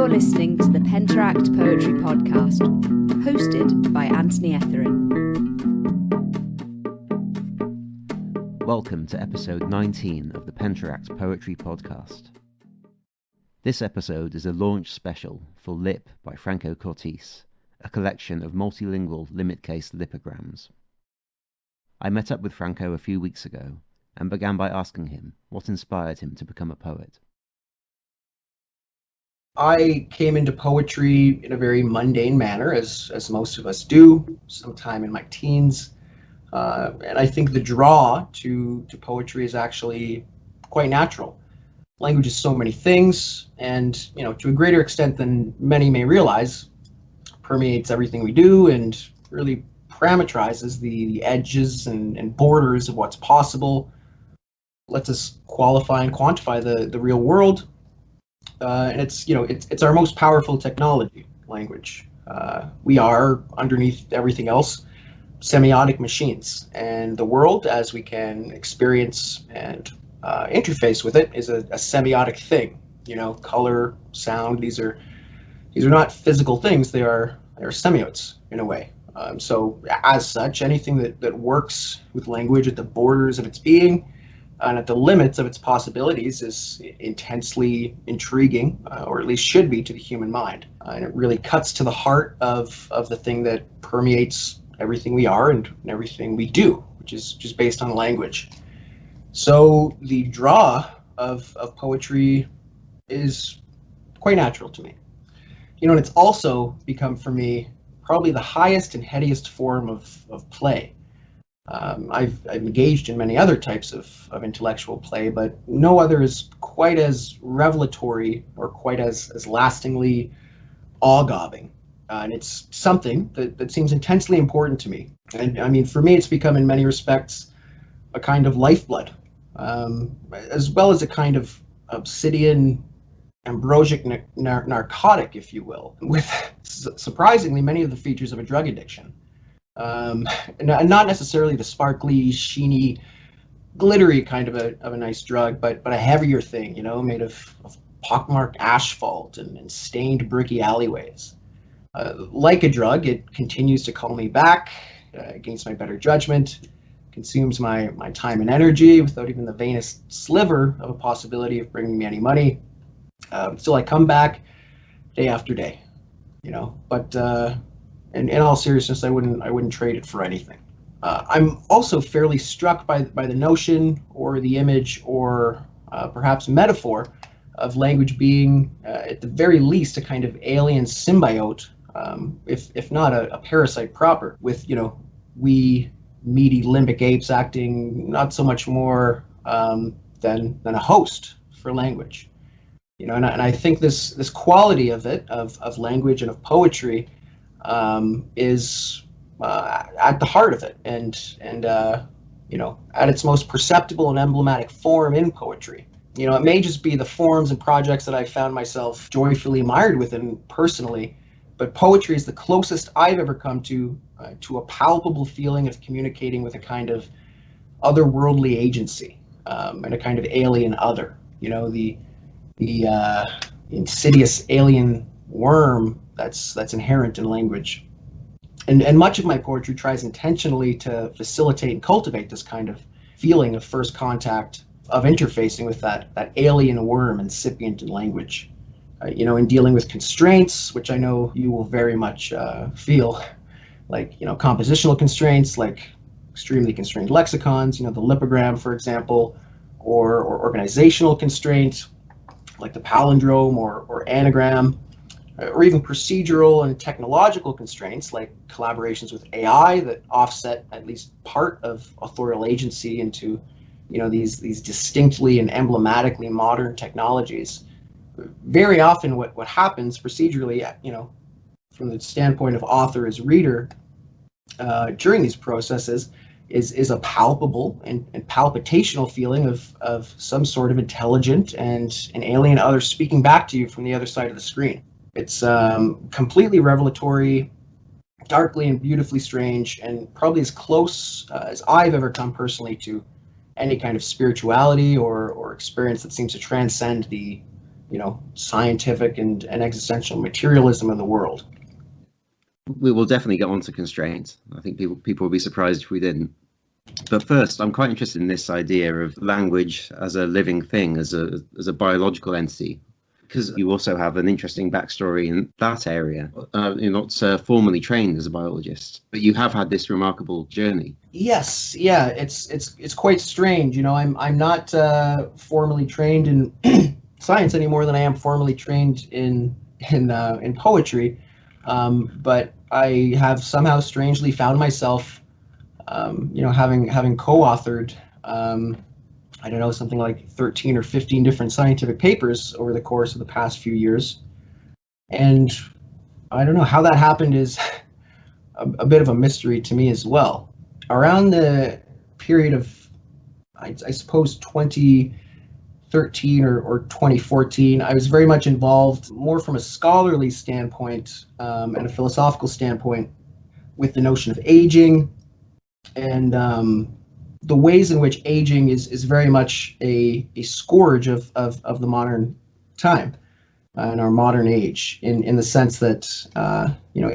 You're listening to the Penteract Poetry Podcast, hosted by Anthony Etherin. Welcome to episode 19 of the Penteract Poetry Podcast. This episode is a launch special for Lip by Franco Cortese, a collection of multilingual limit-case lipograms. I met up with Franco a few weeks ago and began by asking him what inspired him to become a poet. I came into poetry in a very mundane manner, as most of us do, sometime in my teens. And I think the draw to poetry is actually quite natural. Language is so many things, and to a greater extent than many may realize, permeates everything we do and really parameterizes the edges and borders of what's possible, lets us qualify and quantify the real world. And it's our most powerful technology, language. We are, underneath everything else, semiotic machines, and the world as we can experience and interface with it is a semiotic thing. Color, sound, these are not physical things, they are semiotes in a way. So as such, anything that works with language at the borders of its being and at the limits of its possibilities is intensely intriguing, or at least should be, to the human mind. And it really cuts to the heart of the thing that permeates everything we are and everything we do, which is just based on language. So the draw of poetry is quite natural to me. And it's also become for me probably the highest and headiest form of play. I've engaged in many other types of intellectual play, but no other is quite as revelatory or quite as lastingly awe-garbing. And it's something that seems intensely important to me. And I mean, for me, it's become in many respects a kind of lifeblood, as well as a kind of obsidian, ambrosic narcotic, if you will, with surprisingly many of the features of a drug addiction. And not necessarily the sparkly, sheeny, glittery kind of a nice drug, but a heavier thing, made of pockmarked asphalt and stained bricky alleyways. Like a drug, it continues to call me back against my better judgment, consumes my time and energy without even the vainest sliver of a possibility of bringing me any money. Still, I come back day after day, but in all seriousness, I wouldn't trade it for anything. I'm also fairly struck by the notion or the image or perhaps metaphor of language being, at the very least, a kind of alien symbiote, if not a parasite proper, with we meaty limbic apes acting not so much more than a host for language. And I think this quality of it, of language and of poetry, is at the heart of it, and at its most perceptible and emblematic form in poetry. It may just be the forms and projects that I found myself joyfully mired within personally, but poetry is the closest I've ever come to a palpable feeling of communicating with a kind of otherworldly agency, and a kind of alien other. The insidious alien worm that's inherent in language. And much of my poetry tries intentionally to facilitate and cultivate this kind of feeling of first contact, of interfacing with that alien worm incipient in language. In dealing with constraints, which I know you will very much feel, like compositional constraints, like extremely constrained lexicons, the lipogram, for example, or organizational constraints, like the palindrome or anagram, or even procedural and technological constraints like collaborations with AI that offset at least part of authorial agency into these distinctly and emblematically modern technologies. Very often what happens procedurally, from the standpoint of author as reader, during these processes is a palpable and palpitational feeling of some sort of intelligent and an alien other speaking back to you from the other side of the screen. It's completely revelatory, darkly and beautifully strange, and probably as close as I've ever come personally to any kind of spirituality or experience that seems to transcend the scientific and existential materialism in the world. We will definitely get on to constraints. I think people will be surprised if we didn't. But first, I'm quite interested in this idea of language as a living thing, as a biological entity, because you also have an interesting backstory in that area. You're not formally trained as a biologist, but you have had this remarkable journey. Yes, yeah, it's quite strange. I'm not formally trained in science any more than I am formally trained in poetry, but I have somehow strangely found myself, having co-authored, I don't know, something like 13 or 15 different scientific papers over the course of the past few years. And I don't know how that happened is a bit of a mystery to me as well. Around the period of, I suppose, 2013 or 2014, I was very much involved more from a scholarly standpoint and a philosophical standpoint with the notion of aging and the ways in which aging is very much a scourge of the modern time and our modern age, in the sense that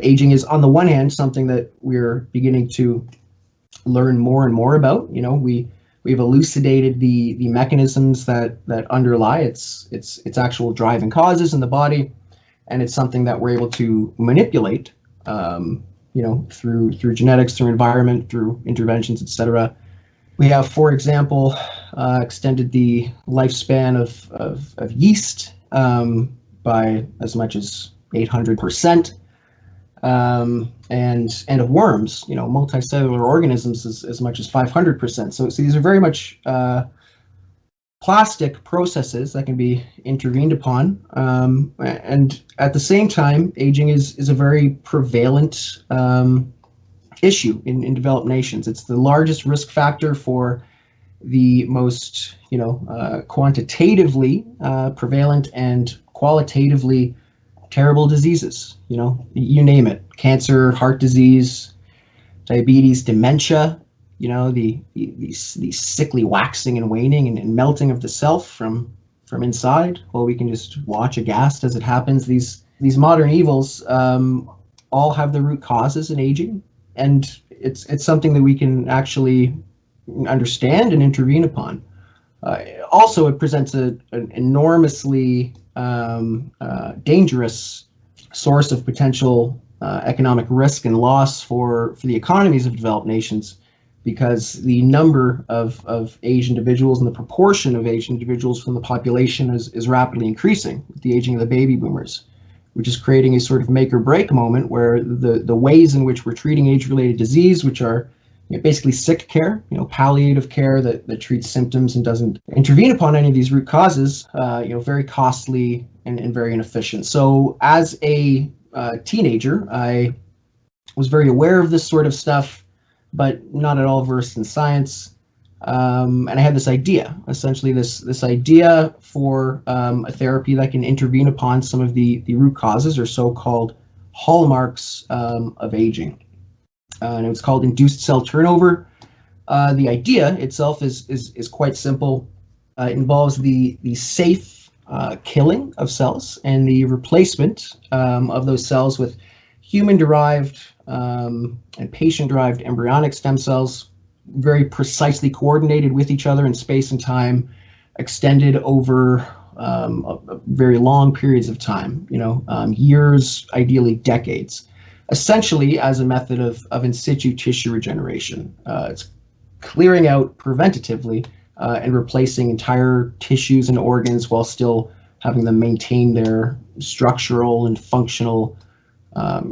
aging is, on the one hand, something that we're beginning to learn more and more about. We've elucidated the mechanisms that underlie its actual driving causes in the body, and it's something that we're able to manipulate through genetics, through environment, through interventions, etc. We have, for example, extended the lifespan of yeast by as much as 800%, and of worms, multicellular organisms as much as 500%. So these are very much plastic processes that can be intervened upon, and at the same time, aging is a very prevalent issue in developed nations. It's the largest risk factor for the most quantitatively prevalent and qualitatively terrible diseases. You name it: cancer, heart disease, diabetes, dementia. The sickly waxing and waning and melting of the self from inside, while we can just watch aghast as it happens. These modern evils all have their root causes in aging, and it's something that we can actually understand and intervene upon. Also, it presents an enormously dangerous source of potential economic risk and loss for the economies of developed nations, because the number of aged individuals and the proportion of aged individuals from the population is rapidly increasing with the aging of the baby boomers, which is creating a sort of make or break moment where the ways in which we're treating age-related disease, which are basically sick care, palliative care that treats symptoms and doesn't intervene upon any of these root causes, very costly and very inefficient. So as a teenager, I was very aware of this sort of stuff, but not at all versed in science. And I had this idea, essentially this idea for a therapy that can intervene upon some of the root causes or so-called hallmarks of aging. And it was called induced cell turnover. The idea itself is quite simple. It involves the safe killing of cells and the replacement of those cells with human-derived and patient-derived embryonic stem cells, very precisely coordinated with each other in space and time, extended over very long periods of time, years, ideally decades, essentially as a method of in situ tissue regeneration. It's clearing out preventatively and replacing entire tissues and organs while still having them maintain their structural and functional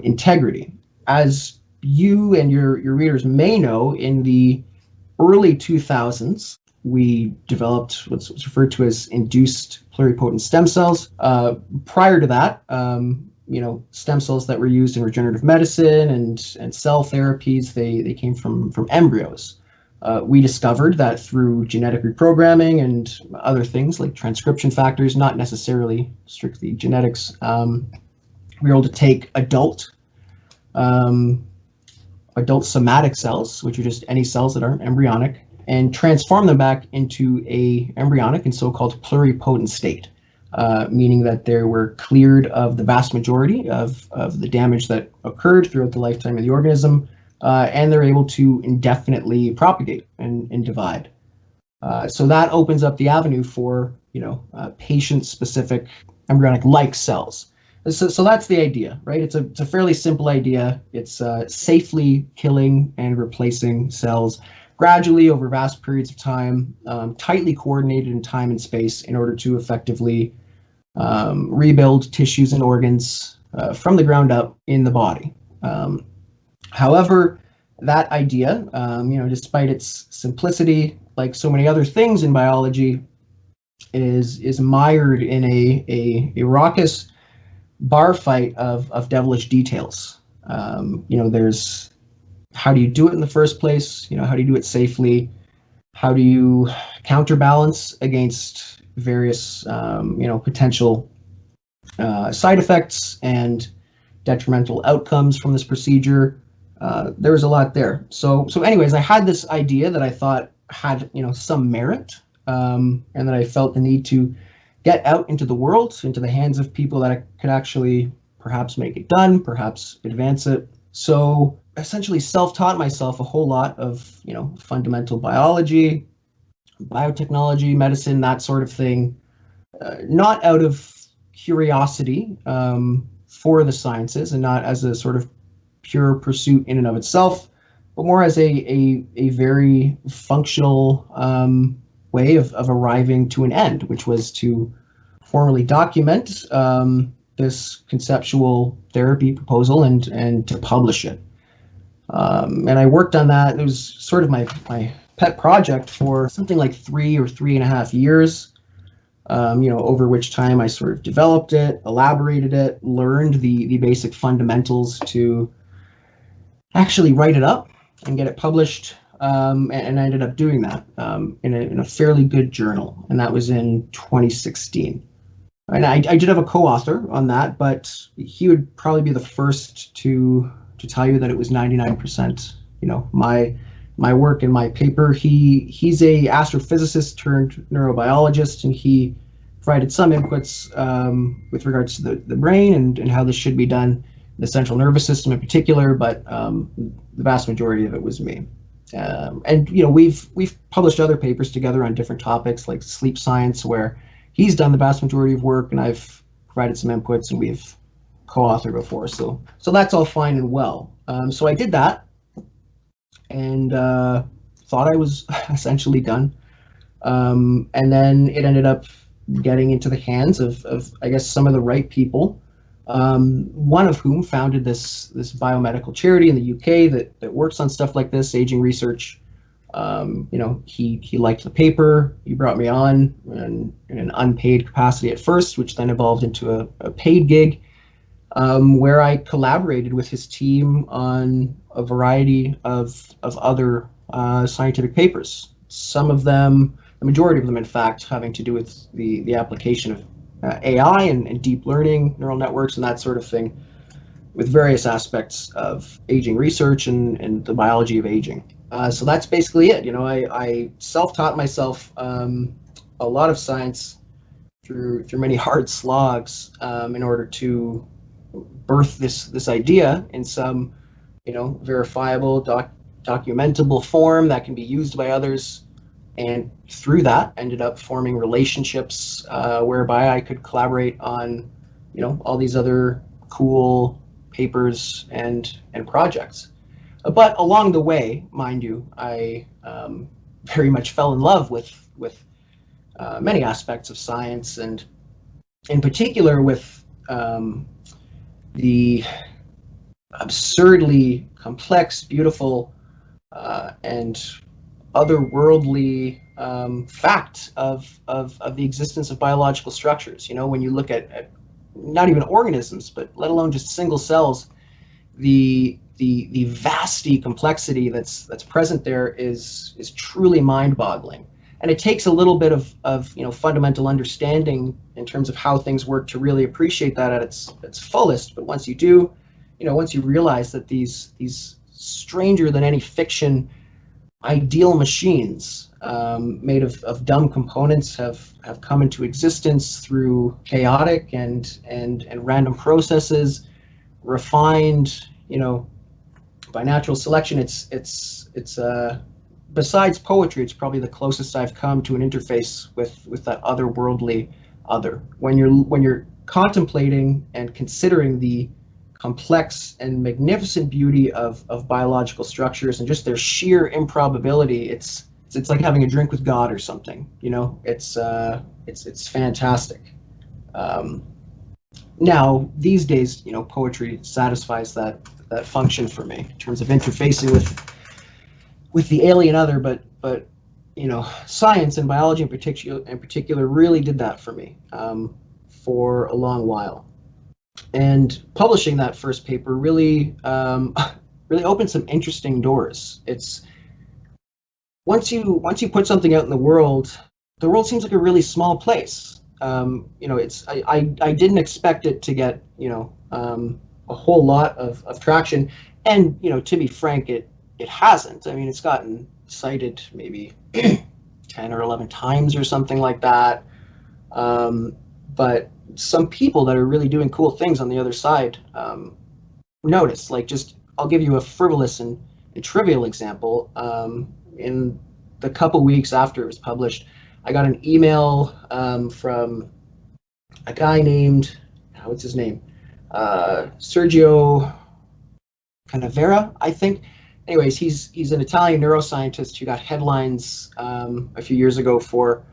integrity. As you and your readers may know, in the early 2000s, we developed what's referred to as induced pluripotent stem cells. Prior to that, stem cells that were used in regenerative medicine and cell therapies, they came from embryos. We discovered that through genetic reprogramming and other things like transcription factors, not necessarily strictly genetics, we were able to take adult somatic cells, which are just any cells that aren't embryonic, and transform them back into a embryonic and so-called pluripotent state. meaning that they were cleared of the vast majority of the damage that occurred throughout the lifetime of the organism, and they're able to indefinitely propagate and divide. So that opens up the avenue for, patient-specific embryonic-like cells. So that's the idea, right? It's a fairly simple idea. It's safely killing and replacing cells gradually over vast periods of time, tightly coordinated in time and space in order to effectively rebuild tissues and organs from the ground up in the body. However, that idea, despite its simplicity, like so many other things in biology, is mired in a raucous bar fight of devilish details. There's how do you do it in the first place? How do you do it safely? How do you counterbalance against various, potential side effects and detrimental outcomes from this procedure? There was a lot there. So anyways, I had this idea that I thought had, some merit, and that I felt the need to get out into the world, into the hands of people that I could actually perhaps make it done, perhaps advance it. So essentially self-taught myself a whole lot of, fundamental biology, biotechnology, medicine, that sort of thing, not out of curiosity for the sciences and not as a sort of pure pursuit in and of itself, but more as a very functional way of arriving to an end, which was to formally document this conceptual therapy proposal and to publish it. And I worked on that. It was sort of my pet project for something like 3 or 3.5 years, over which time I sort of developed it, elaborated it, learned the basic fundamentals to actually write it up and get it published. And I ended up doing that in a fairly good journal, and that was in 2016. And I did have a co-author on that, but he would probably be the first to tell you that it was 99%, my work and my paper. He's a astrophysicist turned neurobiologist, and he provided some inputs with regards to the brain and how this should be done, the central nervous system in particular, but the vast majority of it was me. And we've published other papers together on different topics like sleep science, where he's done the vast majority of work and I've provided some inputs, and we've co-authored before. So that's all fine and well. So I did that and thought I was essentially done. And then it ended up getting into the hands of I guess some of the right people. One of whom founded this biomedical charity in the UK that works on stuff like this, aging research. He liked the paper. He brought me on in an unpaid capacity at first, which then evolved into a paid gig, where I collaborated with his team on a variety of other scientific papers. Some of them, the majority of them, in fact, having to do with the application of AI and deep learning, neural networks, and that sort of thing, with various aspects of aging research and the biology of aging. So that's basically it. I self-taught myself a lot of science through many hard slogs in order to birth this idea in some, verifiable, documentable form that can be used by others. And through that, ended up forming relationships whereby I could collaborate on, all these other cool papers and projects. But along the way, mind you, I very much fell in love with many aspects of science, and in particular with the absurdly complex, beautiful, and otherworldly fact of the existence of biological structures. When you look at not even organisms, but let alone just single cells, the vasty complexity that's present there is truly mind-boggling. And it takes a little bit of fundamental understanding in terms of how things work to really appreciate that at its fullest. But once you do, once you realize that these stranger than any fiction ideal machines made of dumb components have come into existence through chaotic and random processes, refined, by natural selection. It's besides poetry, it's probably the closest I've come to an interface with that otherworldly other. When you're contemplating and considering the complex and magnificent beauty of biological structures and just their sheer improbability, it's like having a drink with God or something. It's fantastic. Now these days, poetry satisfies that function for me in terms of interfacing with the alien other, but science and biology in particular really did that for me for a long while. And publishing that first paper really really opened some interesting doors. It's once you put something out in the world seems like a really small place. I didn't expect it to get a whole lot of traction, and to be frank, it hasn't. I mean, it's gotten cited maybe 10 or 11 times or something like that. But some people that are really doing cool things on the other side notice. Like, I'll give you a frivolous and trivial example. In the couple weeks after it was published, I got an email from a guy named, what's his name? Sergio Canavera, I think. Anyways, he's an Italian neuroscientist who got headlines a few years ago for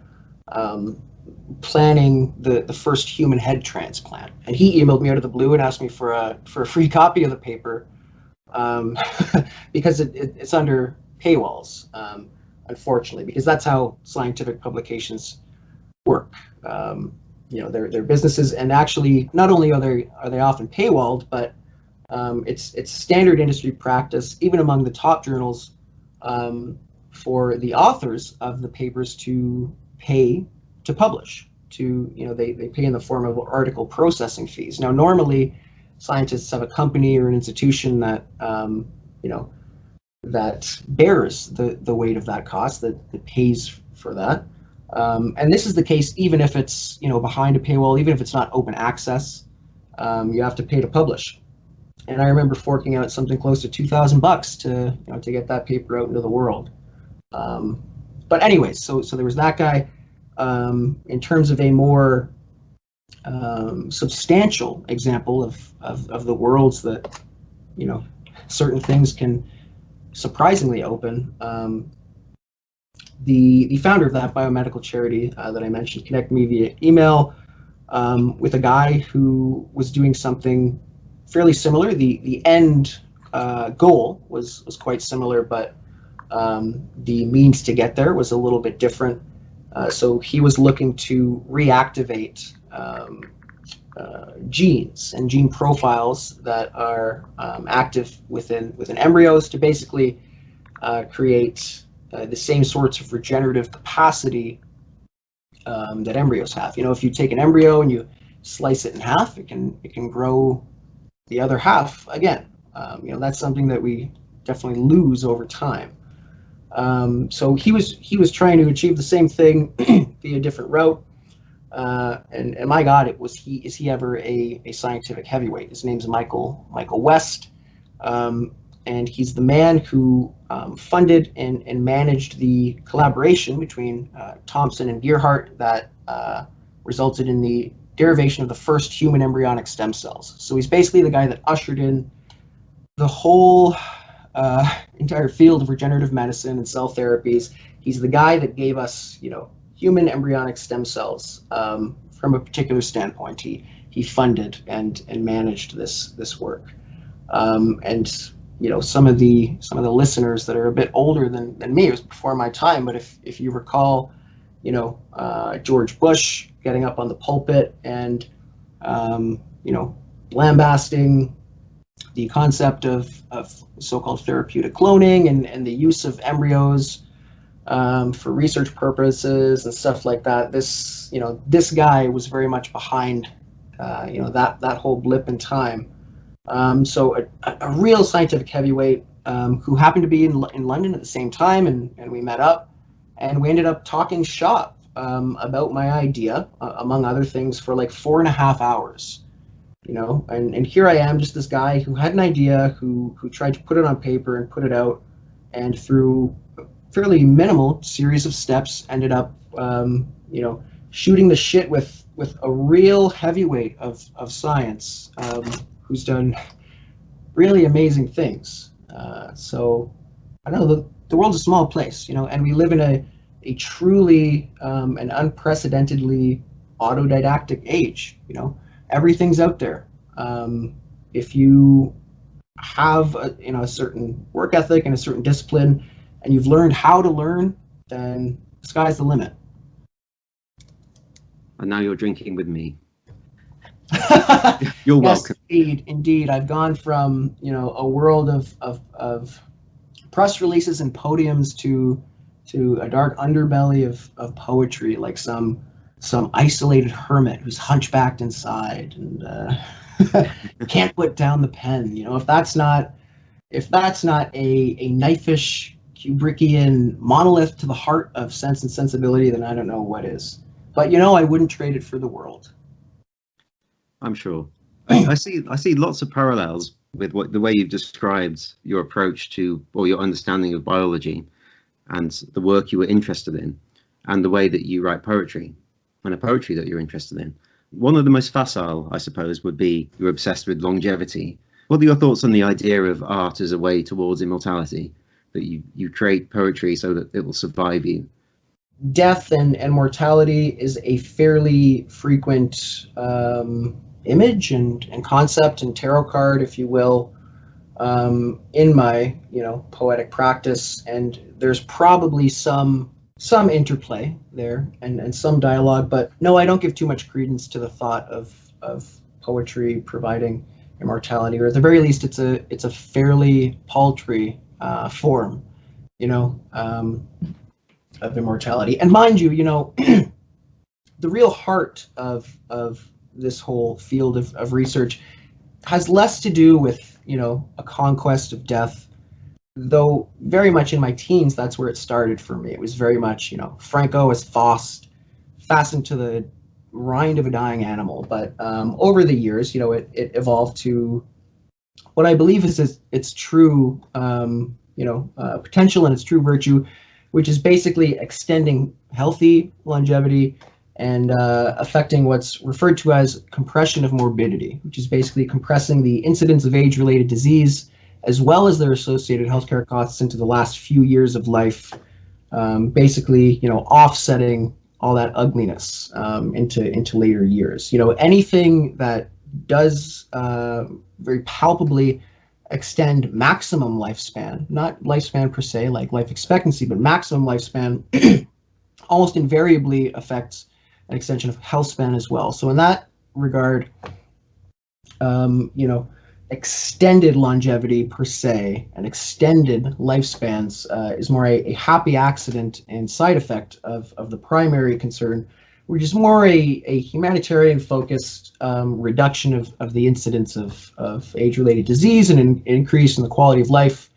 planning the first human head transplant. And he emailed me out of the blue and asked me for a free copy of the paper because it's under paywalls, unfortunately, because that's how scientific publications work. They're businesses, and actually not only are they often paywalled, but it's standard industry practice, even among the top journals, for the authors of the papers to pay to publish. They pay in the form of article processing fees. Now, normally, scientists have a company or an institution that that bears the weight of that cost, that pays for that. And this is the case even if it's behind a paywall, even if it's not open access. You have to pay to publish. And I remember forking out something close to $2,000 to get that paper out into the world. But anyways, so there was that guy. In terms of a more substantial example of the worlds that certain things can surprisingly open, the founder of that biomedical charity that I mentioned connected me via email with a guy who was doing something fairly similar. The end goal was quite similar, but the means to get there was a little bit different. So he was looking to reactivate genes and gene profiles that are active within embryos to basically create the same sorts of regenerative capacity that embryos have. If you take an embryo and you slice it in half, it can grow the other half again. That's something that we definitely lose over time. So he was trying to achieve the same thing via a different route. And my God, is he ever a scientific heavyweight? His name's Michael West. And he's the man who funded and managed the collaboration between Thomson and Gearhart that resulted in the derivation of the first human embryonic stem cells. So he's basically the guy that ushered in the whole entire field of regenerative medicine and cell therapies. He's the guy that gave us, human embryonic stem cells from a particular standpoint. He funded and managed this work. And some of the listeners that are a bit older than me, it was before my time, but if you recall, George Bush getting up on the pulpit and lambasting the concept of so-called therapeutic cloning and the use of embryos for research purposes and stuff like that. This guy was very much behind that whole blip in time. So a real scientific heavyweight who happened to be in London at the same time, and we met up. and we ended up talking shop about my idea, among other things, for like 4.5 hours. And here I am, just this guy who had an idea, who tried to put it on paper and put it out, and through a fairly minimal series of steps ended up, shooting the shit with a real heavyweight of science, who's done really amazing things. So I don't know, the world's a small place, and we live in a truly an unprecedentedly autodidactic age. Everything's out there. If you have a certain work ethic and a certain discipline, and you've learned how to learn, then the sky's the limit. And now you're drinking with me. You're welcome. Indeed. I've gone from a world of press releases and podiums to a dark underbelly of poetry, like some isolated hermit who's hunchbacked inside and can't put down the pen. If that's not a knifeish Kubrickian monolith to the heart of Sense and Sensibility, then I don't know what is. But I wouldn't trade it for the world. I'm sure. I see lots of parallels with the way you've described your approach to, or your understanding of biology, and the work you were interested in, and the way that you write poetry, and the poetry that you're interested in. One of the most facile, I suppose, would be you're obsessed with longevity. What are your thoughts on the idea of art as a way towards immortality, that you create poetry so that it will survive you? Death and mortality is a fairly frequent image and concept and tarot card, if you will, in my poetic practice, and there's probably some interplay there and some dialogue, but no, I don't give too much credence to the thought of poetry providing immortality, or at the very least it's a fairly paltry form of immortality. And mind you, the real heart of this whole field of research has less to do with a conquest of death, though very much in my teens that's where it started for me. It was very much Franco as Faust, fastened to the rind of a dying animal. But over the years, it evolved to what I believe is its true potential and its true virtue, which is basically extending healthy longevity and affecting what's referred to as compression of morbidity, which is basically compressing the incidence of age-related disease as well as their associated healthcare costs into the last few years of life, basically offsetting all that ugliness into later years. Anything that does very palpably extend maximum lifespan, not lifespan per se, like life expectancy, but maximum lifespan, almost invariably affects an extension of health span as well. So in that regard, extended longevity per se and extended lifespans is more a happy accident and side effect of the primary concern, which is more a humanitarian focused reduction of the incidence of age-related disease and an increase in the quality of life,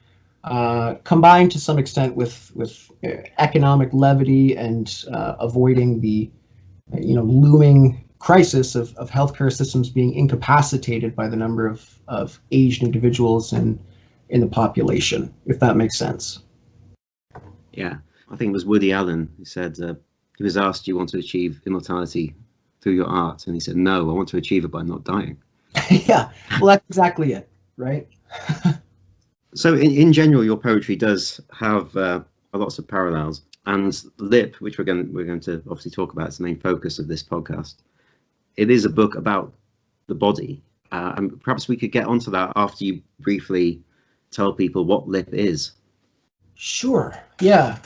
combined to some extent with economic levity and avoiding the looming crisis of healthcare systems being incapacitated by the number of aged individuals in the population, if that makes sense. Yeah, I think it was Woody Allen who said, he was asked, do you want to achieve immortality through your art? And he said, no, I want to achieve it by not dying. Yeah, well, that's exactly it, right? So in general, your poetry does have lots of parallels. And Lip, which we're going to obviously talk about, is the main focus of this podcast. It is a book about the body. And perhaps we could get onto that after you briefly tell people what Lip is. Sure, yeah.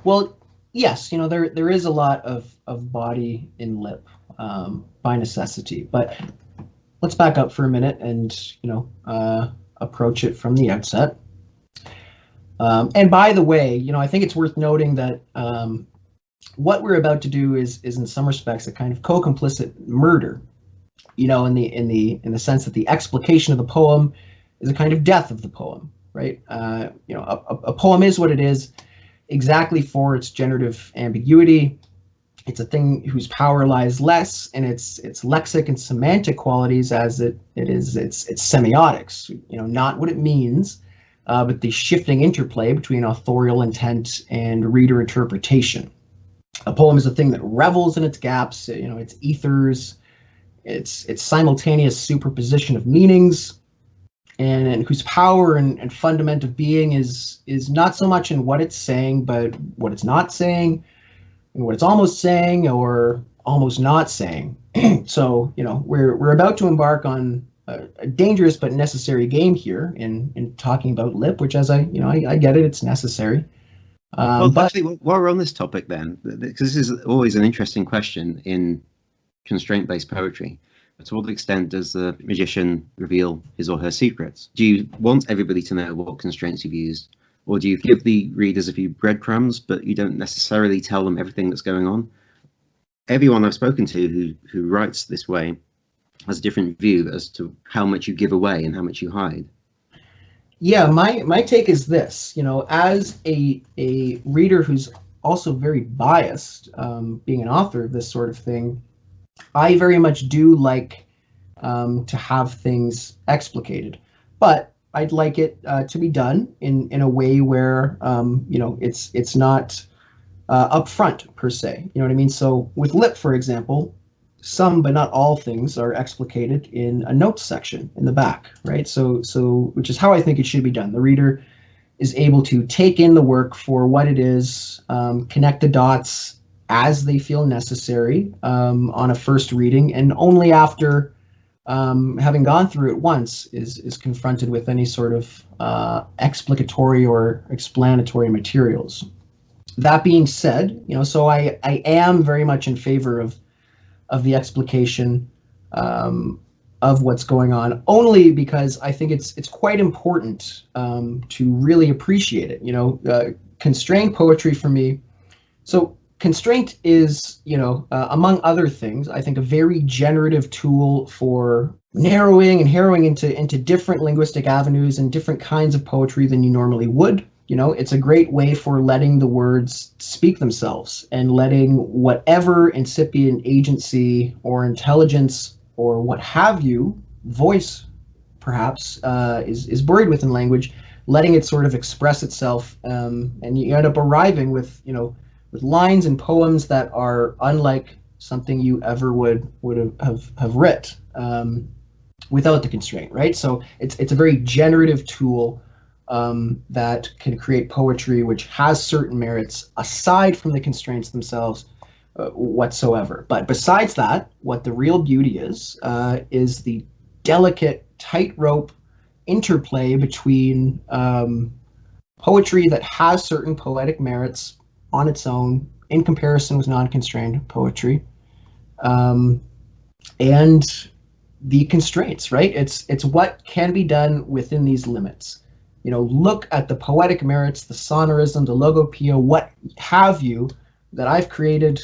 Well, yes, there is a lot of body in Lip by necessity, but let's back up for a minute and approach it from the outset. And by the way, I think it's worth noting that what we're about to do is in some respects a kind of co-complicit murder, in the sense that the explication of the poem is a kind of death of the poem, right? A poem is what it is exactly for its generative ambiguity. It's a thing whose power lies less in its lexic and semantic qualities as it is its semiotics. Not what it means, but the shifting interplay between authorial intent and reader interpretation. A poem is a thing that revels in its gaps, its ethers, its simultaneous superposition of meanings, and whose power and fundament of being is not so much in what it's saying, but what it's not saying, and what it's almost saying or almost not saying. So, we're about to embark on a dangerous but necessary game here in talking about lip, which, as I get it, it's necessary. Actually, while we're on this topic then, because this is always an interesting question in constraint-based poetry, to what extent does the magician reveal his or her secrets? Do you want everybody to know what constraints you've used? Or do you give the readers a few breadcrumbs, but you don't necessarily tell them everything that's going on? Everyone I've spoken to who writes this way has a different view as to how much you give away and how much you hide. Yeah, my take is this. As a reader who's also very biased, being an author of this sort of thing, I very much do like to have things explicated, but I'd like it to be done in a way where it's not upfront per se. You know what I mean? So with lip, for example, some but not all things are explicated in a notes section in the back, right? So which is how I think it should be done. The reader is able to take in the work for what it is, connect the dots as they feel necessary on a first reading, and only after having gone through it once is confronted with any sort of explicatory or explanatory materials. That being said, so I am very much in favor of the explication of what's going on, only because I think it's quite important to really appreciate it. Constrained poetry for me. So constraint is, among other things, I think a very generative tool for narrowing and harrowing into different linguistic avenues and different kinds of poetry than you normally would. It's a great way for letting the words speak themselves and letting whatever incipient agency or intelligence or what have you, voice perhaps, is buried within language, letting it sort of express itself, and you end up arriving with lines and poems that are unlike something you ever would have writ without the constraint, right? So it's a very generative tool that can create poetry which has certain merits aside from the constraints themselves whatsoever. But besides that, what the real beauty is the delicate tightrope interplay between poetry that has certain poetic merits on its own in comparison with non-constrained poetry, and the constraints, right? It's what can be done within these limits. Look at the poetic merits, the sonorism, the logopoeia, what have you, that I've created,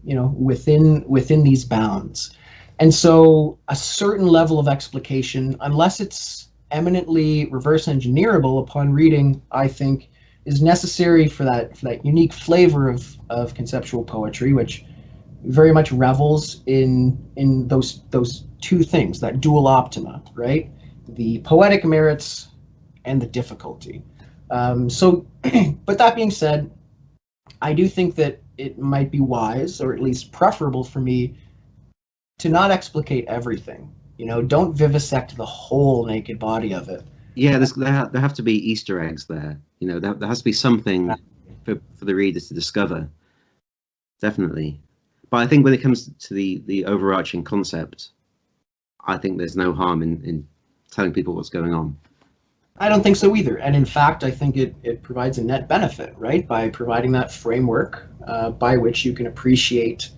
within these bounds. And so a certain level of explication, unless it's eminently reverse engineerable upon reading, I think is necessary for that unique flavor of conceptual poetry, which very much revels in those two things, that dual optima, right? The poetic merits and the difficulty. But that being said, I do think that it might be wise, or at least preferable for me, to not explicate everything. Don't vivisect the whole naked body of it. Yeah, there have to be Easter eggs there. There has to be something for the readers to discover. Definitely. But I think when it comes to the overarching concept, I think there's no harm in telling people what's going on. I don't think so either. And in fact, I think it provides a net benefit, right? By providing that framework by which you can appreciate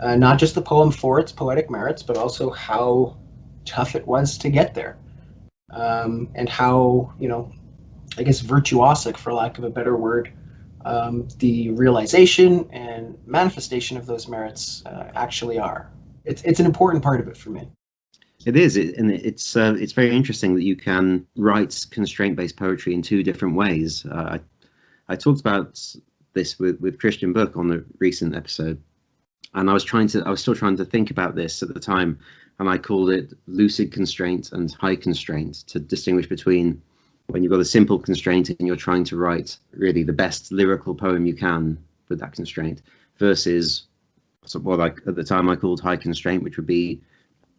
not just the poem for its poetic merits, but also how tough it was to get there. And how, I guess virtuosic, for lack of a better word, the realization and manifestation of those merits actually are. It's an important part of it for me. It is, and it's very interesting that you can write constraint-based poetry in two different ways. I talked about this with Christian Book on the recent episode, and I was still trying to think about this at the time, and I called it lucid constraint and high constraint to distinguish between when you've got a simple constraint and you're trying to write really the best lyrical poem you can with that constraint, versus what at the time I called high constraint, which would be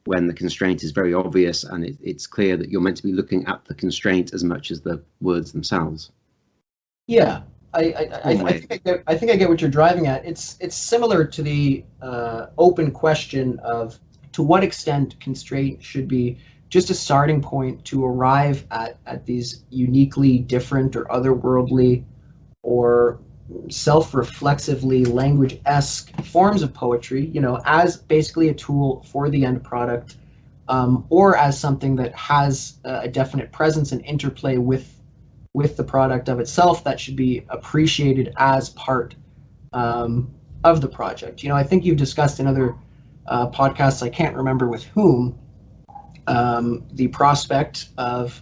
when the constraint is very obvious and it's clear that you're meant to be looking at the constraint as much as the words themselves. Yeah, I think I get what you're driving at. It's similar to the open question of to what extent constraint should be just a starting point to arrive at these uniquely different or otherworldly or self-reflexively language-esque forms of poetry, as basically a tool for the end product, or as something that has a definite presence and interplay with the product of itself that should be appreciated as part of the project. I think you've discussed in other podcasts, I can't remember with whom, the prospect of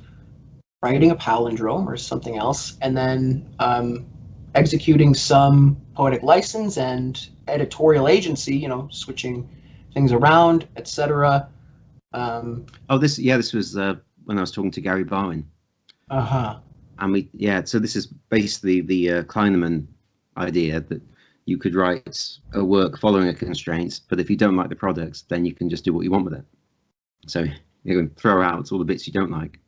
writing a palindrome or something else, and then executing some poetic license and editorial agency, switching things around, etc. This was when I was talking to Gary Barwin. And so this is basically the Kleineman idea that you could write a work following a constraint, but if you don't like the product, then you can just do what you want with it. So you can throw out all the bits you don't like.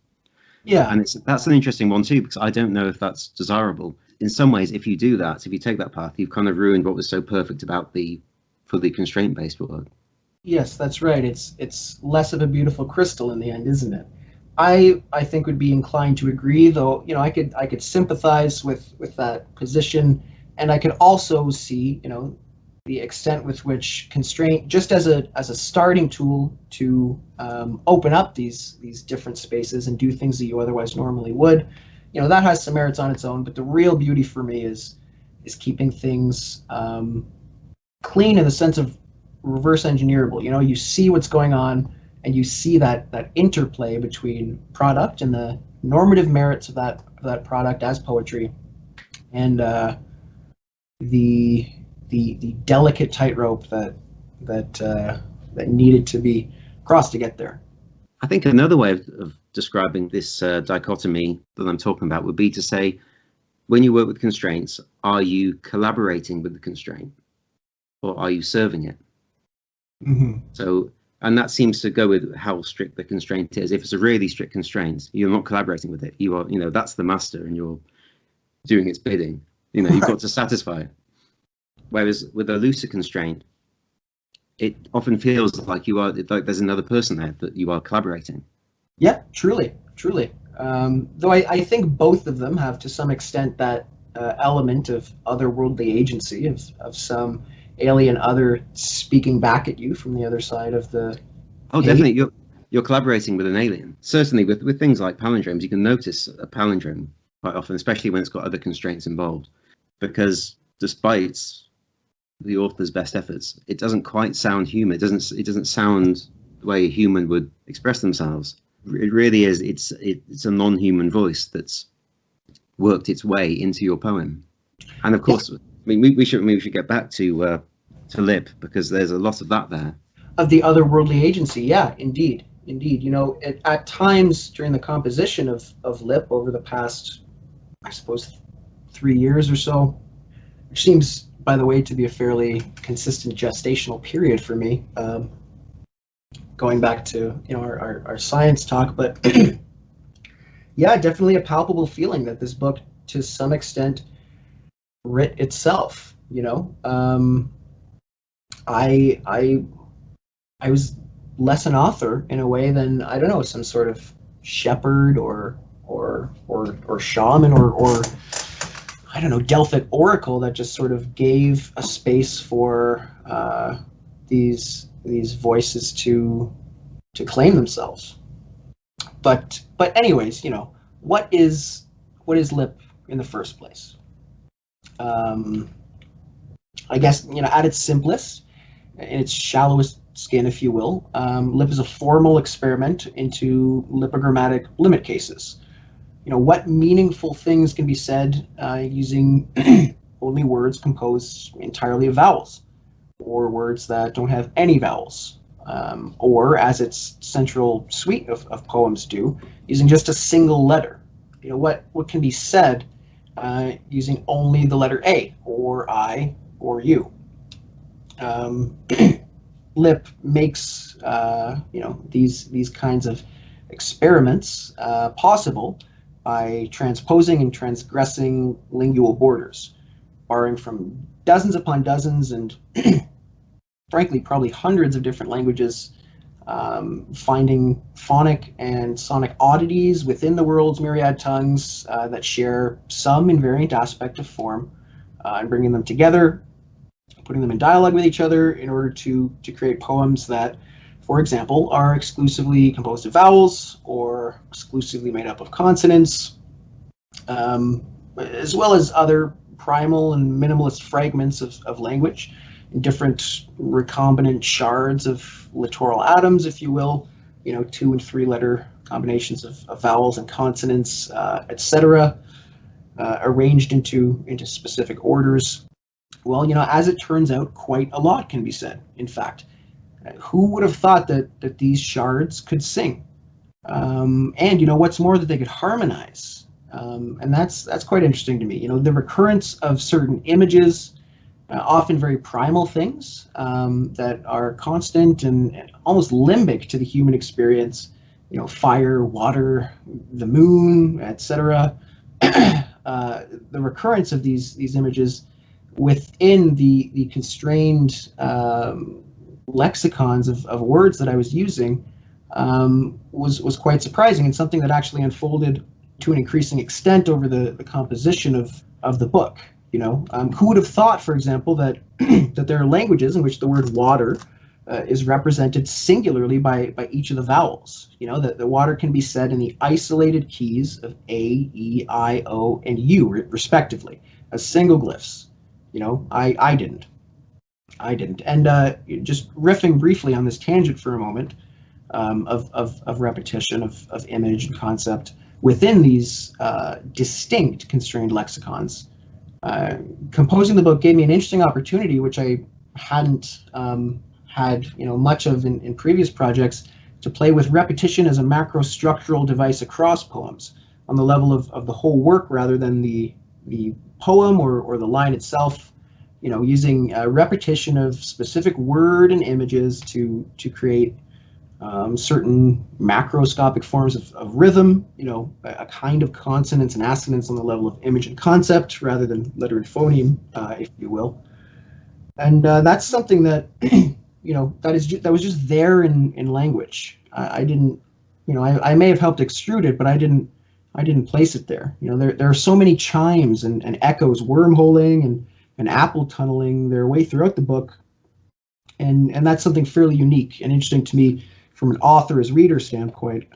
Yeah. And that's an interesting one too, because I don't know if that's desirable. In some ways, if you do that, if you take that path, you've kind of ruined what was so perfect about the fully constraint-based work. Yes, that's right. It's less of a beautiful crystal in the end, isn't it? I think would be inclined to agree, though. I could sympathize with that position, and I could also see the extent with which constraint, just as a starting tool to open up these different spaces and do things that you otherwise normally would, that has some merits on its own. But the real beauty for me is keeping things clean in the sense of reverse engineerable. You see what's going on, and you see that interplay between product and the normative merits of that product as poetry, and the delicate tightrope that needed to be crossed to get there. I think another way of describing this dichotomy that I'm talking about would be to say, when you work with constraints, are you collaborating with the constraint, or are you serving it? Mm-hmm. So, and that seems to go with how strict the constraint is. If it's a really strict constraint, you're not collaborating with it. You are, that's the master, and you're doing its bidding. You've got to satisfy it. Whereas with a looser constraint, it often feels like there's another person there that you are collaborating. Yeah, truly. Though I think both of them have to some extent that element of otherworldly agency, of some alien other speaking back at you from the other side of the definitely you're collaborating with an alien. Certainly with things like palindromes, you can notice a palindrome quite often, especially when it's got other constraints involved, because despite the author's best efforts, it doesn't quite sound human. It doesn't sound the way a human would express themselves. It really is. It's a non-human voice that's worked its way into your poem. And of course, we should get back to Lip, because there's a lot of that there. Of the otherworldly agency, yeah, indeed. At times during the composition of Lip over the past, I suppose, 3 years or so, which seems, by the way, to be a fairly consistent gestational period for me, going back to our science talk, but yeah, definitely a palpable feeling that this book, to some extent, writ itself. I was less an author in a way than, I don't know, some sort of shepherd or shaman or I don't know, Delphic oracle that just sort of gave a space for these voices to claim themselves. But anyways, what is Lip in the first place? I guess, at its simplest, in its shallowest skin, if you will, Lip is a formal experiment into lipogrammatic limit cases. what meaningful things can be said using only words composed entirely of vowels, or words that don't have any vowels, or as its central suite of poems do, using just a single letter. What can be said using only the letter A, or I, or U. Lip makes these kinds of experiments possible by transposing and transgressing lingual borders, borrowing from dozens upon dozens and frankly probably hundreds of different languages, finding phonic and sonic oddities within the world's myriad tongues that share some invariant aspect of form, and bringing them together, putting them in dialogue with each other in order to create poems that, for example, are exclusively composed of vowels or exclusively made up of consonants, as well as other primal and minimalist fragments of language, in different recombinant shards of littoral atoms, if you will, 2 and 3 letter combinations of vowels and consonants, etc., arranged into specific orders. Well, as it turns out, quite a lot can be said. In fact, who would have thought that these shards could sing? And what's more, that they could harmonize. And that's quite interesting to me. The recurrence of certain images, often very primal things that are constant and almost limbic to the human experience. Fire, water, the moon, etc. The recurrence of these images within the constrained lexicons of words that I was using was quite surprising, and something that actually unfolded to an increasing extent over the composition of the book. Who would have thought, for example, that that there are languages in which the word water is represented singularly by each of the vowels. That the water can be said in the isolated keys of A, E, I, O, and U, respectively, as single glyphs. I didn't. And just riffing briefly on this tangent for a moment, of repetition of image and concept within these distinct constrained lexicons, composing the book gave me an interesting opportunity, which I hadn't had much of in previous projects, to play with repetition as a macrostructural device across poems on the level of the whole work rather than the poem or the line itself, using repetition of specific word and images to create certain macroscopic forms of rhythm, a kind of consonants and assonance on the level of image and concept rather than letter and phoneme, if you will. And that's something that, that was just there in language. I didn't, I may have helped extrude it, but I didn't place it there. There are so many chimes and echoes, wormholing and apple tunneling their way throughout the book. And that's something fairly unique and interesting to me from an author as reader standpoint,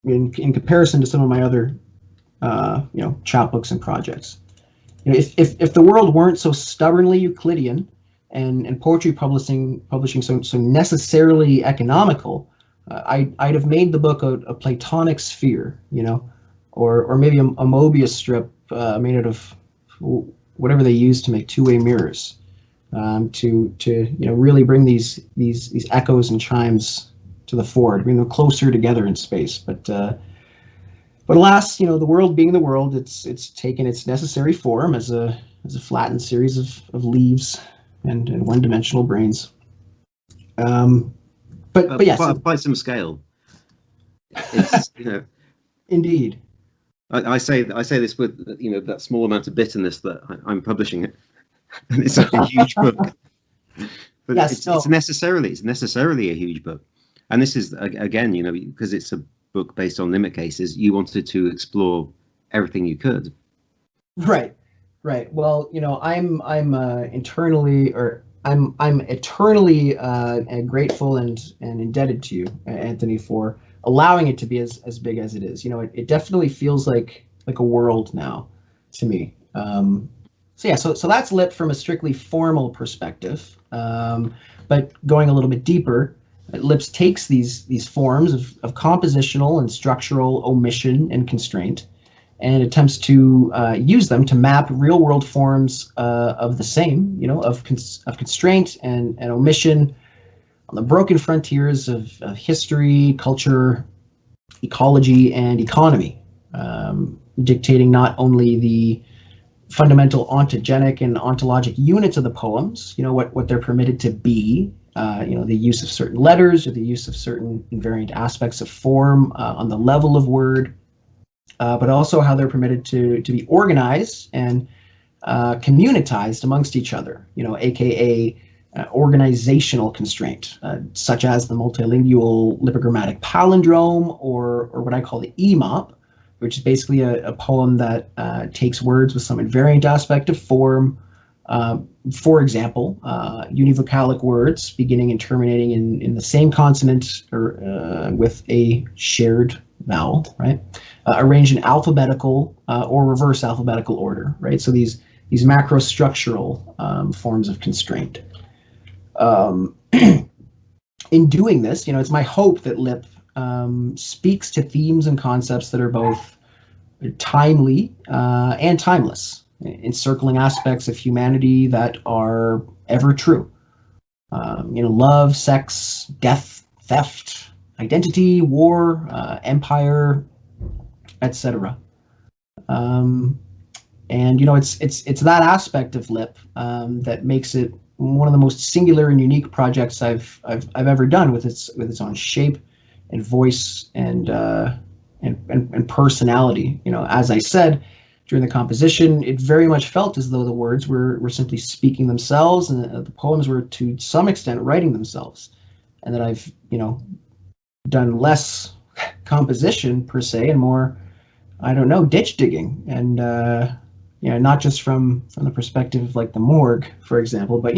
in comparison to some of my other, chapbooks and projects. If the world weren't so stubbornly Euclidean and poetry publishing so necessarily economical, I'd have made the book a Platonic sphere, or maybe a Mobius strip made out of whatever they use to make two-way mirrors, to really bring these echoes and chimes to the fore, to bring them closer together in space. But alas, the world being the world, it's taken its necessary form as a flattened series of leaves and one-dimensional brains. But yes, by some scale. It's, indeed. I say this with that small amount of bitterness that I'm publishing it, and it's a huge book. But yes, it's necessarily a huge book, and this is again, because it's a book based on limit cases, you wanted to explore everything you could. Right. Well, I'm eternally grateful and indebted to you, Anthony, for allowing it to be as big as it is. It definitely feels like a world now to me. So that's lit from a strictly formal perspective. But going a little bit deeper, Lipps takes these forms of compositional and structural omission and constraint, and attempts to use them to map real-world forms of the same, of constraint and omission on the broken frontiers of history, culture, ecology, and economy, dictating not only the fundamental ontogenic and ontologic units of the poems, what they're permitted to be, the use of certain letters or the use of certain invariant aspects of form on the level of word, but also how they're permitted to be organized and communitized amongst each other, aka organizational constraint, such as the multilingual lipogrammatic palindrome, or what I call the EMOP, which is basically a poem that takes words with some invariant aspect of form. For example, univocalic words beginning and terminating in the same consonant or with a shared vowel, right? Arranged in alphabetical or reverse alphabetical order, right? So these macrostructural forms of constraint. In doing this, it's my hope that Lip speaks to themes and concepts that are both timely and timeless, encircling aspects of humanity that are ever true. Love, sex, death, theft, identity, war, empire, etc. And it's that aspect of Lip that makes it one of the most singular and unique projects I've ever done, with its own shape and voice and personality. As I said during the composition, it very much felt as though the words were simply speaking themselves, and the poems were to some extent writing themselves, and that I've done less composition per se and more, I don't know, ditch digging, and not just from the perspective of like the morgue, for example, but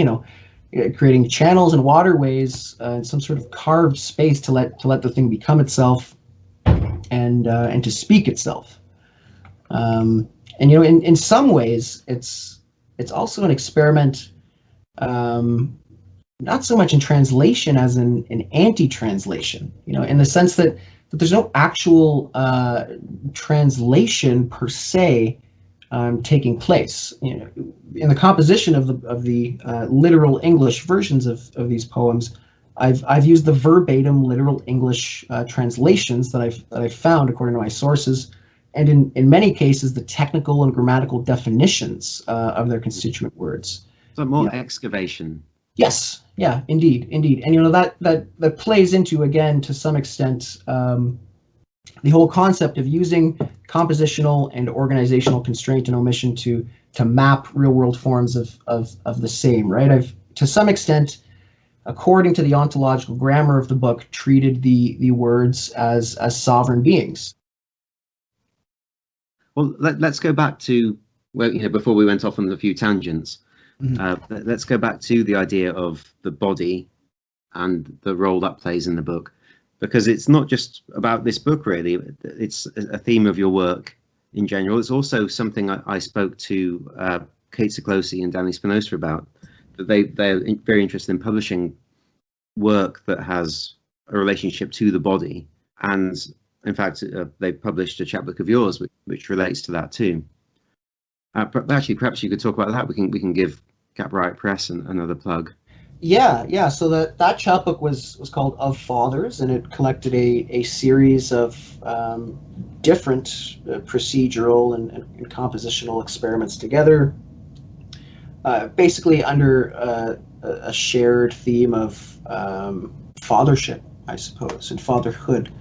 creating channels and waterways and some sort of carved space to let the thing become itself and to speak itself. In some ways, it's also an experiment, not so much in translation as in anti-translation, in the sense that there's no actual translation per se taking place. In the composition of the literal English versions of these poems, I've used the verbatim literal English translations that I've found according to my sources, and in many cases the technical and grammatical definitions of their constituent words. So more excavation. Yes, yeah, indeed, and that plays into, again, to some extent, the whole concept of using compositional and organizational constraint and omission to map real world forms of the same, right? I've, to some extent, according to the ontological grammar of the book, treated the words as sovereign beings. Well, let's go back to before we went off on a few tangents. Mm-hmm. Let's go back to the idea of the body and the role that plays in the book, because it's not just about this book, really. It's a theme of your work in general. It's also something I spoke to Kate Ciclosi and Danny Spinoza about, that they're very interested in publishing work that has a relationship to the body. And in fact, they published a chapbook of yours which relates to that too. Actually, perhaps you could talk about that. We can give Penteract Press another plug. Yeah. So that chapbook was called Of Fathers, and it collected a series of different procedural and compositional experiments together, basically under a shared theme of fathership, I suppose, and fatherhood.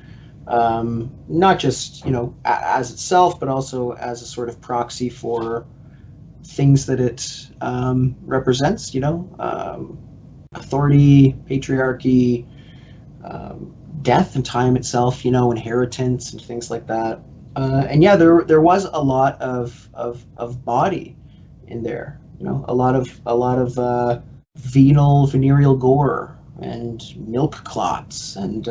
Not just as itself, but also as a sort of proxy for things that it represents. Authority, patriarchy, death and time itself. Inheritance and things like that. And yeah, there was a lot of body in there. A lot of venereal gore and milk clots and.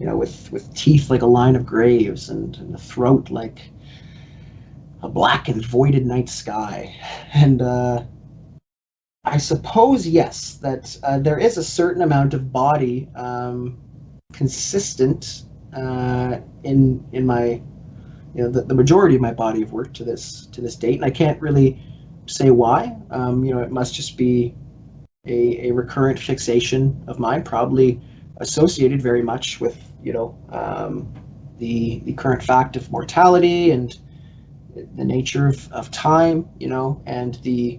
With teeth like a line of graves, and a throat like a black and voided night sky, and I suppose, yes, that there is a certain amount of body consistent in my, the majority of my body of work to this date, and I can't really say why. It must just be a recurrent fixation of mine, probably associated very much with the current fact of mortality and the nature of time, and the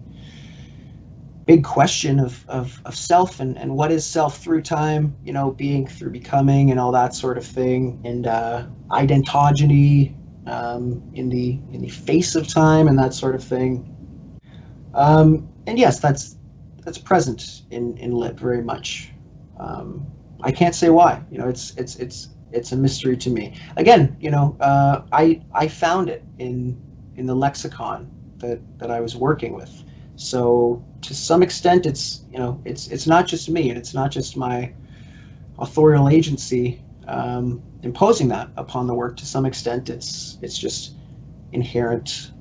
big question of self and what is self through time, being through becoming and all that sort of thing, and identogeny in the face of time and that sort of thing. And yes, that's present in Lip very much. I can't say why. It's a mystery to me. Again, I found it in the lexicon that I was working with. So to some extent, it's not just me, and it's not just my authorial agency imposing that upon the work. To some extent, it's just inherent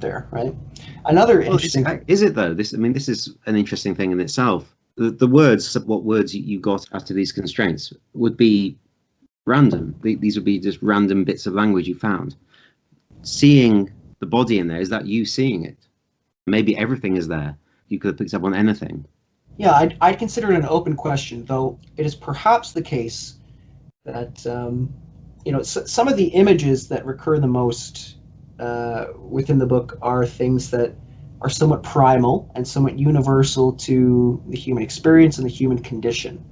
there, right? Another interesting. Is it though? This is an interesting thing in itself. The words, what words you got after these constraints would be random. These would be just random bits of language you found. Seeing the body in there, is that you seeing it? Maybe everything is there. You could have picked up on anything. Yeah, I'd consider it an open question, though it is perhaps the case that some of the images that recur the most within the book are things that are somewhat primal and somewhat universal to the human experience and the human condition.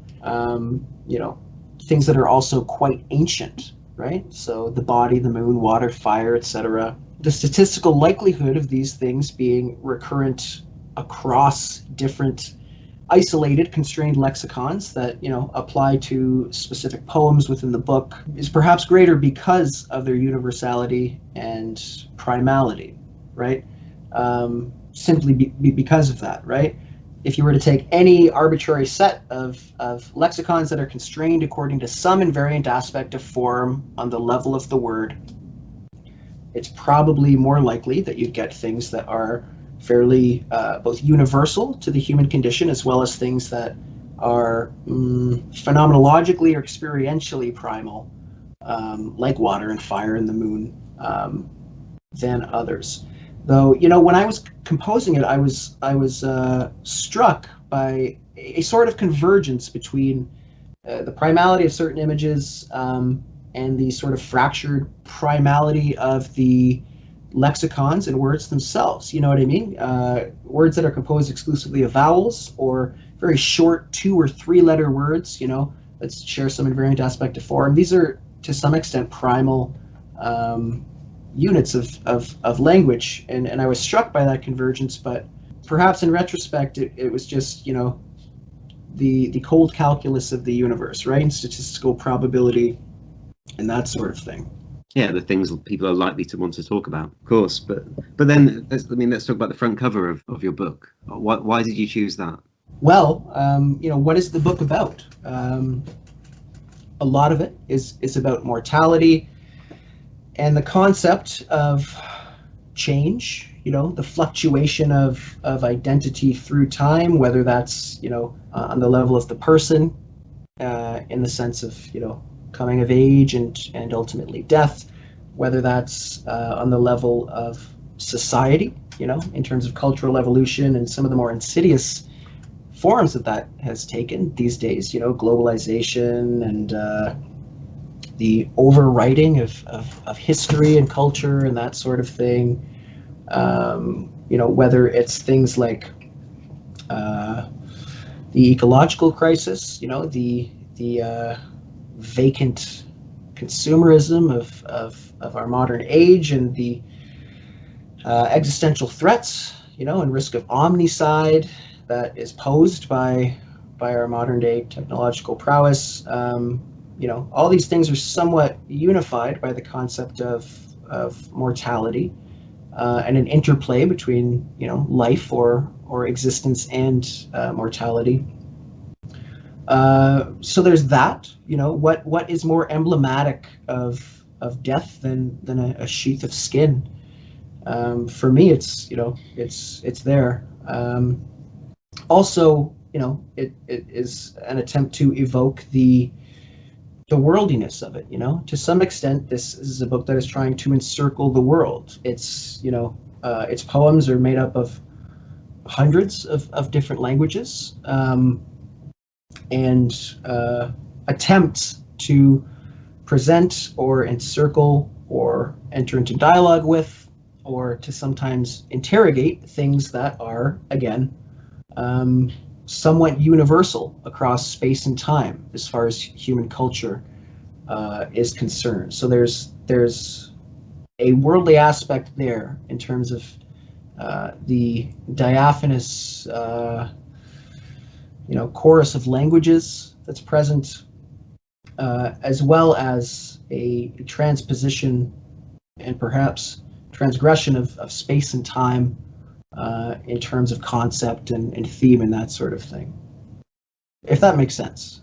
Things that are also quite ancient, right? So the body, the moon, water, fire, etc. The statistical likelihood of these things being recurrent across different isolated, constrained lexicons that apply to specific poems within the book is perhaps greater because of their universality and primality, right? Simply because of that, right? If you were to take any arbitrary set of lexicons that are constrained according to some invariant aspect of form on the level of the word, it's probably more likely that you'd get things that are fairly both universal to the human condition, as well as things that are phenomenologically or experientially primal, like water and fire and the moon, than others. Though, when I was composing it, I was struck by a sort of convergence between the primality of certain images and the sort of fractured primality of the lexicons and words themselves. You know what I mean? Words that are composed exclusively of vowels, or very short 2 or 3 letter words, that share some invariant aspect of form. These are, to some extent, primal units of language, and I was struck by that convergence, but perhaps in retrospect it was just the cold calculus of the universe, right? And statistical probability and that sort of thing. Yeah, the things people are likely to want to talk about, of course. But then let's talk about the front cover of your book. Why did you choose that? Well, what is the book about? A lot of it is about mortality and the concept of change, the fluctuation of identity through time, whether that's, on the level of the person, in the sense of, coming of age and ultimately death, whether that's on the level of society, in terms of cultural evolution and some of the more insidious forms that has taken these days, globalization and the overwriting of history and culture and that sort of thing. Whether it's things like the ecological crisis, the vacant consumerism of our modern age, and the existential threats, and risk of omnicide that is posed by our modern day technological prowess. All these things are somewhat unified by the concept of mortality and an interplay between life or existence and mortality. So there's that. What is more emblematic of death than a sheath of skin? For me, it's it's there. Also, it is an attempt to evoke the worldliness of it. To some extent, this is a book that is trying to encircle the world. Its poems are made up of hundreds of different languages, and attempts to present or encircle or enter into dialogue with, or to sometimes interrogate things that are, again, somewhat universal across space and time as far as human culture is concerned. So there's a worldly aspect there in terms of the diaphanous chorus of languages that's present, as well as a transposition and perhaps transgression of space and time in terms of concept and theme and that sort of thing. If that makes sense.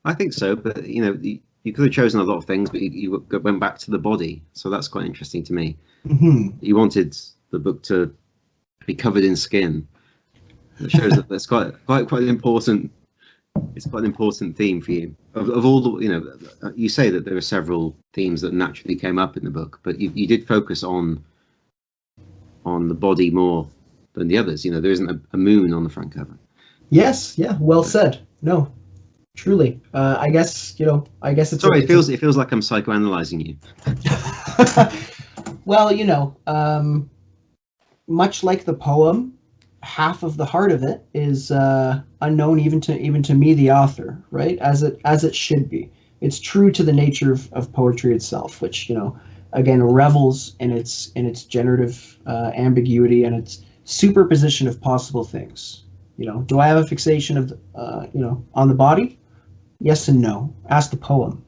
I think so, but you could have chosen a lot of things, but you went back to the body, so that's quite interesting to me. Mm-hmm. You wanted the book to be covered in skin. It shows that that's quite an important. It's quite an important theme for you. Of all the, you say that there are several themes that naturally came up in the book, but you did focus on the body more than the others. There isn't a moon on the front cover. Yes, yeah, well said. No, truly. I guess it's. Sorry, it feels like I'm psychoanalyzing you. Well, much like the poem, half of the heart of it is unknown even to me, the author, right? As it should be. It's true to the nature of poetry itself, which again revels in its generative ambiguity and its superposition of possible things. Do I have a fixation of on the body? Yes and no. Ask the poem.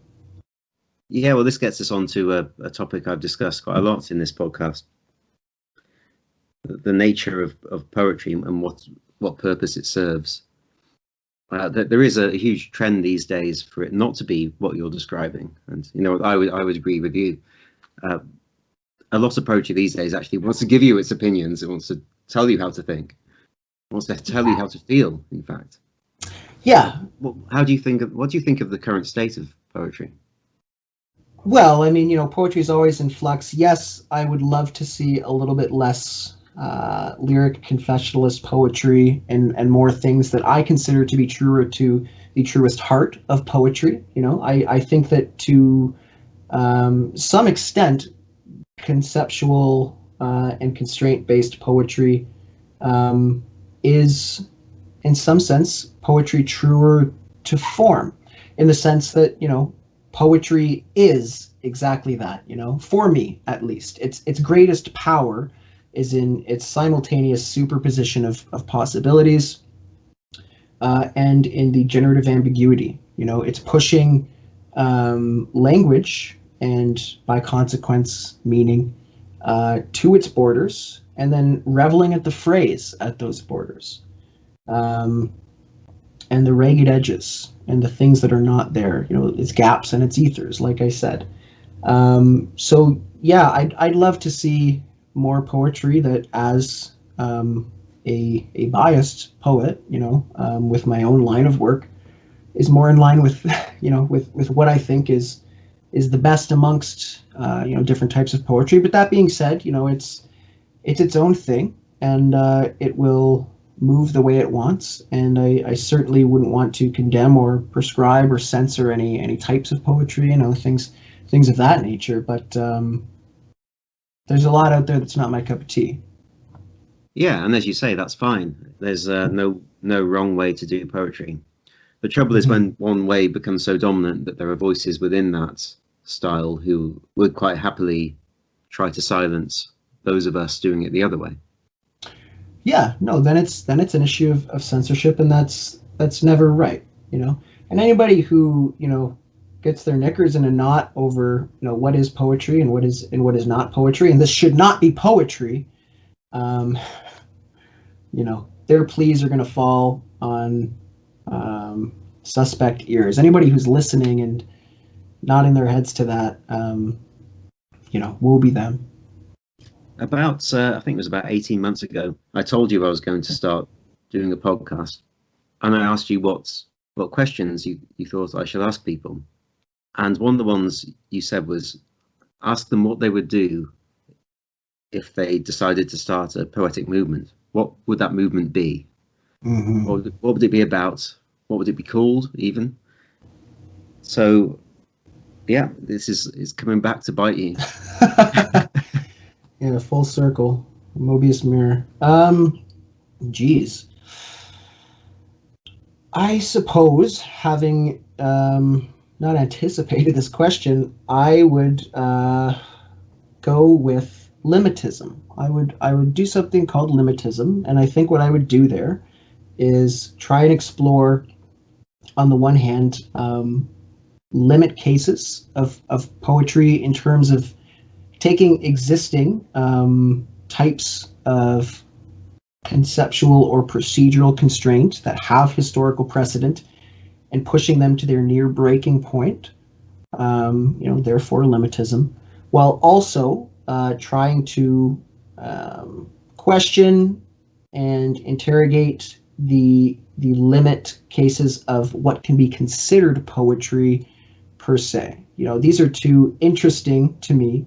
Yeah, well, this gets us on to a topic I've discussed quite a lot in this podcast. The nature of poetry and what purpose it serves. There is a huge trend these days for it not to be what you're describing, and I would agree with you. A lot of poetry these days actually wants to give you its opinions. It wants to tell you how to think. It wants to tell you how to feel. In fact, yeah. What do you think of the current state of poetry? Well, I mean, poetry is always in flux. Yes, I would love to see a little bit less lyric confessionalist poetry and more things that I consider to be truer to the truest heart of poetry. I think that to some extent, conceptual and constraint-based poetry is, in some sense, poetry truer to form, in the sense that poetry is exactly that. For me at least, its greatest power is in its simultaneous superposition of possibilities and in the generative ambiguity. It's pushing language and, by consequence, meaning to its borders, and then reveling at the phrase at those borders, and the ragged edges and the things that are not there. Its gaps and its ethers, like I said. So yeah, I'd love to see more poetry that, as a biased poet, with my own line of work, is more in line with with what I think is the best amongst different types of poetry. But that being said, it's its own thing, and it will move the way it wants, and I certainly wouldn't want to condemn or prescribe or censor any types of poetry, things of that nature. But there's a lot out there that's not my cup of tea. Yeah, and as you say, that's fine. There's no wrong way to do poetry. The trouble is when one way becomes so dominant that there are voices within that style who would quite happily try to silence those of us doing it the other way. Yeah, no, then it's an issue of censorship, and that's never right. And anybody who gets their knickers in a knot over what is poetry and what is not poetry, and this should not be poetry, their pleas are going to fall on suspect ears. Anybody who's listening and nodding their heads to that, woe be them. About, I think it was about 18 months ago, I told you I was going to start doing a podcast. And I asked you what questions you thought I should ask people. And one of the ones you said was, ask them what they would do if they decided to start a poetic movement. What would that movement be? Mm-hmm. What would it be about? What would it be called, even? So, yeah, this is coming back to bite you. Yeah, full circle. Mobius mirror. Geez. I suppose, having not anticipated this question, I would go with limitism. I would do something called limitism, and I think what I would do there is try and explore, on the one hand, limit cases of poetry in terms of taking existing types of conceptual or procedural constraints that have historical precedent and pushing them to their near breaking point, therefore limitism, while also trying to question and interrogate the limit cases of what can be considered poetry per se. These are two interesting to me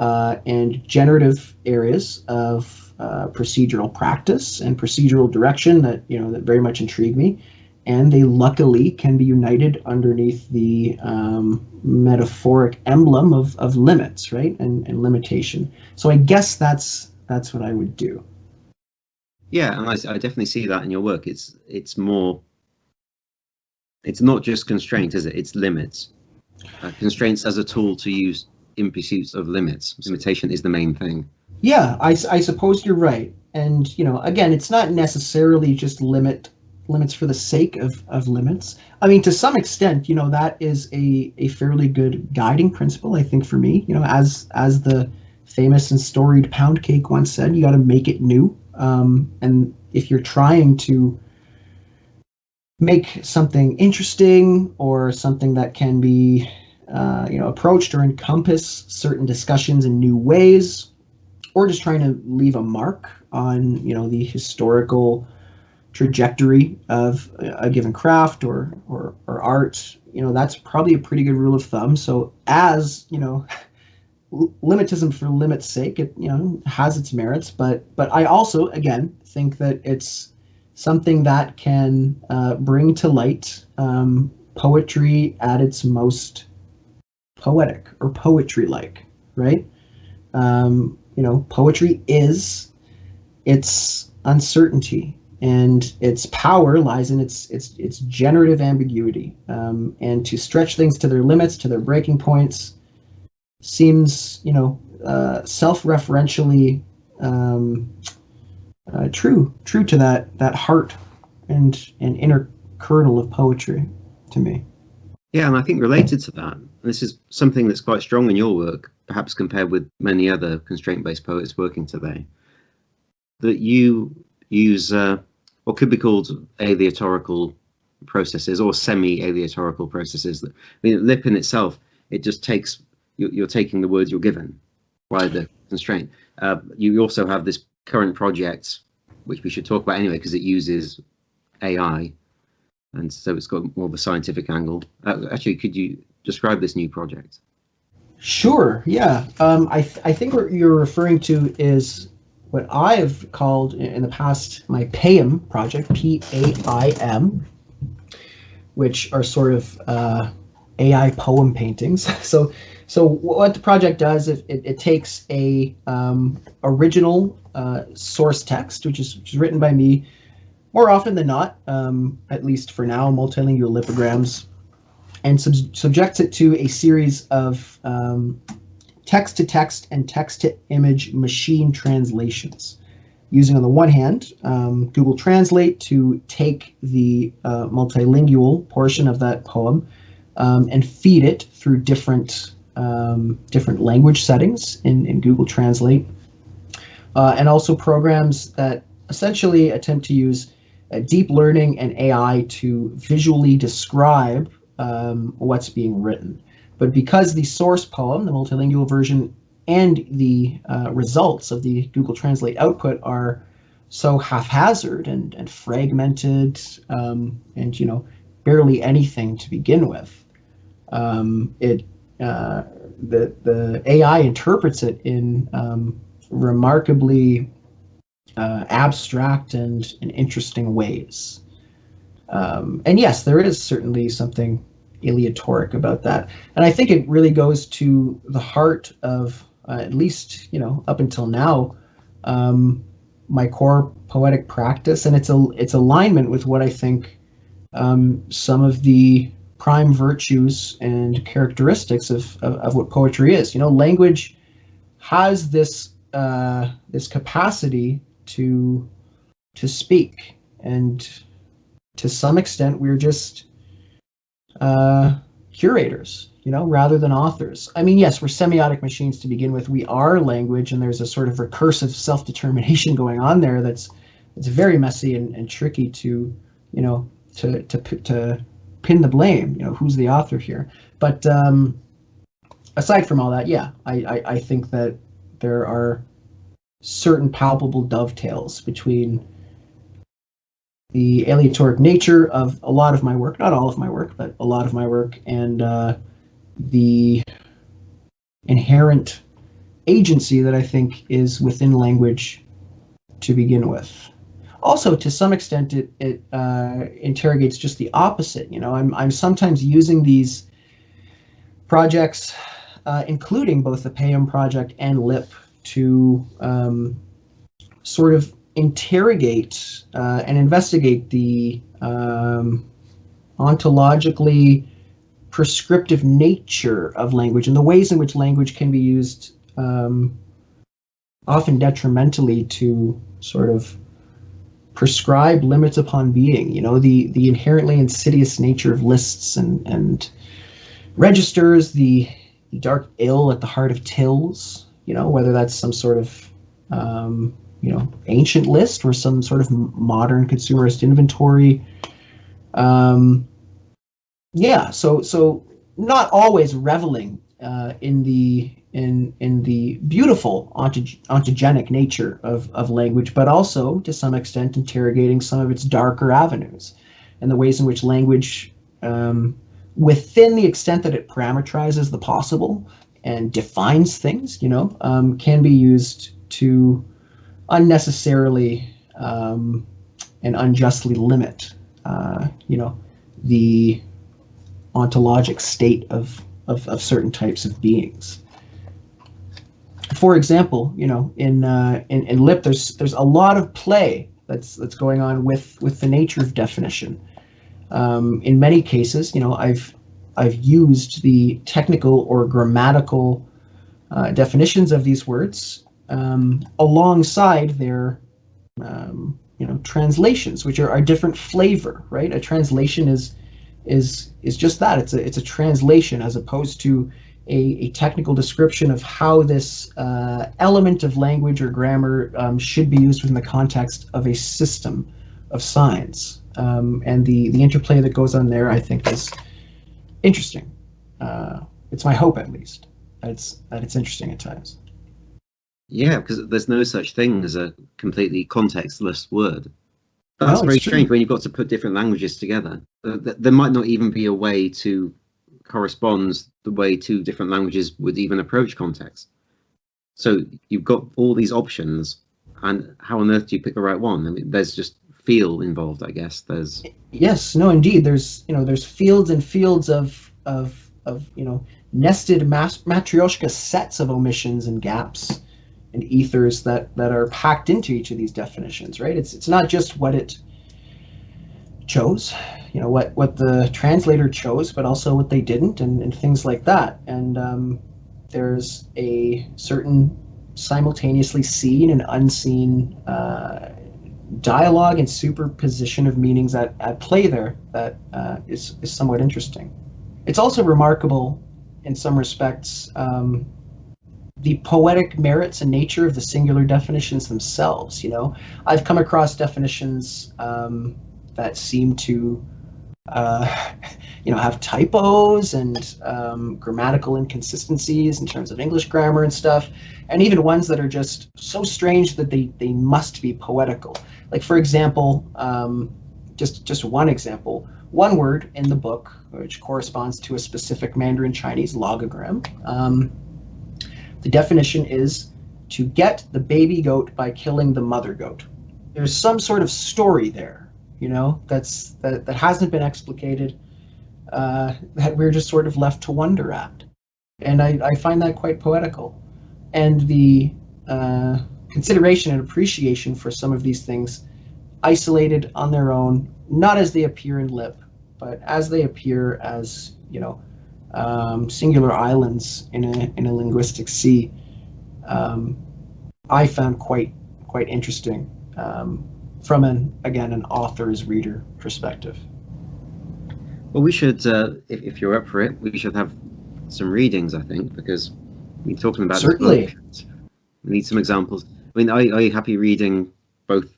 and generative areas of procedural practice and procedural direction that very much intrigue me, and they luckily can be united underneath the metaphoric emblem of limits, right, and limitation. So I guess that's what I would do. Yeah, and I definitely see that in your work. It's not just constraint, is it? It's limits. Constraints as a tool to use in pursuit of limits. Limitation is the main thing. Yeah, I suppose you're right. And, again, it's not necessarily just limits for the sake of limits. I mean, to some extent, that is a fairly good guiding principle, I think, for me. As the famous and storied Pound Cake once said, you got to make it new. And if you're trying to make something interesting or something that can be, approached or encompass certain discussions in new ways, or just trying to leave a mark on, the historical trajectory of a given craft or art, that's probably a pretty good rule of thumb. So as, limitism for limit's sake, it, has its merits, but I also, again, think that it's something that can bring to light poetry at its most poetic or poetry-like, right? Poetry is its uncertainty, and its power lies in its generative ambiguity. And to stretch things to their limits, to their breaking points, seems, self-referentially true to that heart and inner kernel of poetry to me. Yeah, and I think related to that, and this is something that's quite strong in your work, perhaps compared with many other constraint-based poets working today, that you use what could be called aleatorical processes or semi-aleatorical processes. I mean, lip in itself, it just takes, you're taking the words you're given by the constraint. You also have this current project, which we should talk about anyway, because it uses AI. And so it's got more of a scientific angle. Actually, could you describe this new project? Sure, yeah. I think what you're referring to is what I've called in the past my PAIM project, PAIM, which are sort of AI poem paintings. So what the project does, it takes a original source text, which is written by me, more often than not, at least for now, multilingual lipograms, and subjects it to a series of text-to-text and text-to-image machine translations, using, on the one hand, Google Translate to take the multilingual portion of that poem and feed it through different language settings in Google Translate, and also programs that essentially attempt to use deep learning and AI to visually describe what's being written. But because the source poem, the multilingual version, and the results of the Google Translate output are so haphazard and fragmented, and barely anything to begin with. The AI interprets it in remarkably abstract and interesting ways. And yes, there is certainly something aleatoric about that. And I think it really goes to the heart of, at least, up until now, my core poetic practice, and its alignment with what I think some of the prime virtues and characteristics of what poetry is. Language has this capacity to speak, and to some extent we're just curators, rather than authors. I mean, yes, we're semiotic machines to begin with. We are language, and there's a sort of recursive self-determination going on there it's very messy and tricky to pin the blame. Who's the author here? But aside from all that, yeah, I think that there are certain palpable dovetails between the aleatoric nature of a lot of my work, not all of my work, but a lot of my work, and the inherent agency that I think is within language to begin with. Also, to some extent, it interrogates just the opposite. I'm sometimes using these projects, including both the Payum project and Lip, to sort of interrogate and investigate the ontologically prescriptive nature of language and the ways in which language can be used, often detrimentally, to sort of prescribe limits upon being. The inherently insidious nature of lists and registers, the dark ill at the heart of tills, whether that's some sort of ancient list or some sort of modern consumerist inventory. So not always reveling in the beautiful ontogenic nature of language, but also to some extent interrogating some of its darker avenues and the ways in which language, within the extent that it parameterizes the possible and defines things, can be used to unnecessarily and unjustly limit, the ontologic state of certain types of beings. For example, in Lip, there's a lot of play that's going on with the nature of definition. In many cases, I've used the technical or grammatical definitions of these words alongside their translations, which are a different flavor, right? A translation is just that. It's a translation as opposed to a technical description of how this element of language or grammar should be used within the context of a system of signs. And the interplay that goes on there, I think, is interesting. It's my hope, at least, that it's interesting at times. Yeah, because there's no such thing as a completely contextless word. That's very strange when you've got to put different languages together. There might not even be a way to correspond the way two different languages would even approach context. So you've got all these options, and how on earth do you pick the right one? I mean, there's just feel involved, I guess. Yes, no, indeed. There's fields and fields of nested matryoshka sets of omissions and gaps and ethers that are packed into each of these definitions, right? It's not just what it chose, what the translator chose, but also what they didn't, and things like that. And there's a certain simultaneously seen and unseen dialogue and superposition of meanings at play there that is somewhat interesting. It's also remarkable in some respects, the poetic merits and nature of the singular definitions themselves. I've come across definitions that seem to uh, have typos and grammatical inconsistencies in terms of English grammar and stuff, and even ones that are just so strange that they must be poetical. Like, for example, just one example, one word in the book, which corresponds to a specific Mandarin Chinese logogram. The definition is to get the baby goat by killing the mother goat. There's some sort of story there, that hasn't been explicated, that we're just sort of left to wonder at. And I find that quite poetical. And the consideration and appreciation for some of these things, isolated on their own, not as they appear in Lip, but as they appear as, singular islands in a linguistic sea, I found quite interesting, from an author's reader perspective. Well, we should, if you're up for it, we should have some readings, I think, because we're talking about certainly. We need some examples. I mean, are you happy reading both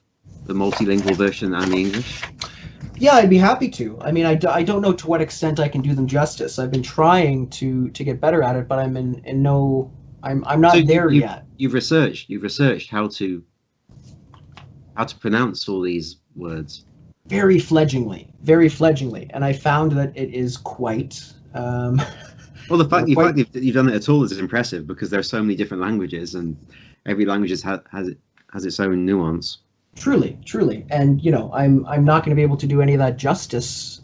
the multilingual version and the English? Yeah, I'd be happy to. I mean, I don't know to what extent I can do them justice. I've been trying to get better at it, but I'm I'm not there yet. You've researched how to pronounce all these words. Very fledglingly, and I found that it is quite. Well, the fact that you've done it at all is impressive, because there are so many different languages, and every language has its own nuance. Truly, and I'm not going to be able to do any of that justice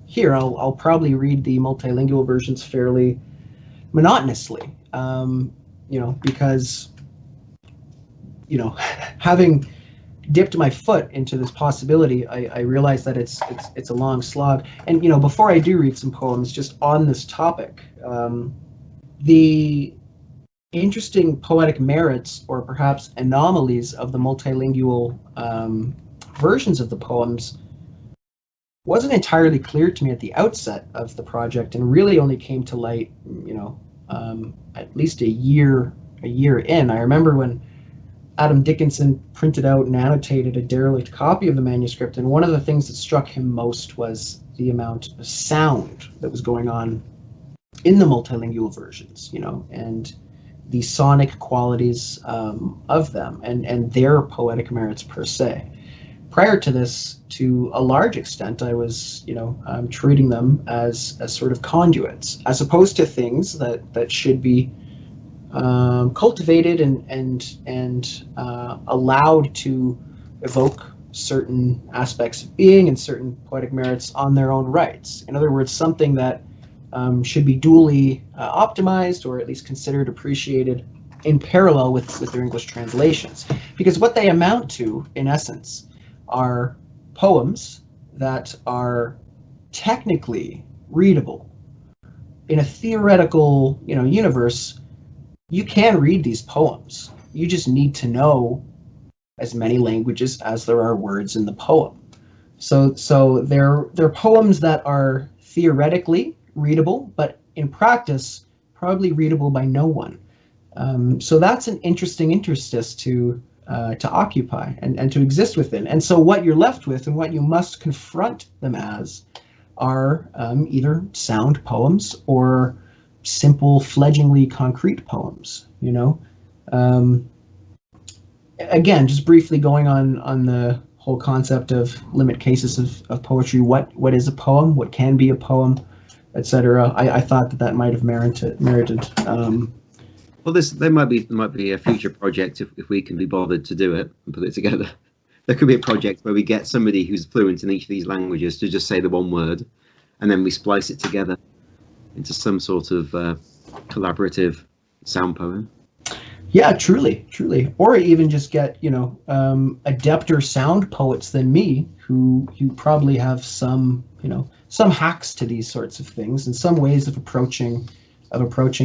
here. I'll probably read the multilingual versions fairly monotonously, because having dipped my foot into this possibility, I realized that it's a long slog. And before I do read some poems just on this topic, the interesting poetic merits, or perhaps anomalies, of the multilingual versions of the poems wasn't entirely clear to me at the outset of the project, and really only came to light, at least a year in. I remember when Adam Dickinson printed out and annotated a derelict copy of the manuscript, and one of the things that struck him most was the amount of sound that was going on in the multilingual versions, and the sonic qualities of them, and their poetic merits per se. Prior to this, to a large extent, I was, treating them as sort of conduits, as opposed to things that should be cultivated and allowed to evoke certain aspects of being and certain poetic merits on their own rights. In other words, something that should be duly optimized, or at least considered appreciated in parallel with their English translations. Because what they amount to, in essence, are poems that are technically readable. In a theoretical, universe, you can read these poems. You just need to know as many languages as there are words in the poem. So they're poems that are theoretically readable, but in practice probably readable by no one. So that's an interesting interstice to occupy and to exist within. And so what you're left with, and what you must confront them as, are either sound poems or simple, fledglingly concrete poems. Again, just briefly going on the whole concept of limit cases of poetry. What is a poem? What can be a poem, etc. I thought that might have merited. Well, there might be a future project if we can be bothered to do it and put it together. There could be a project where we get somebody who's fluent in each of these languages to just say the one word, and then we splice it together into some sort of collaborative sound poem. Yeah, truly. Or even just get, adepter sound poets than me, who probably have some hacks to these sorts of things, and some ways of approaching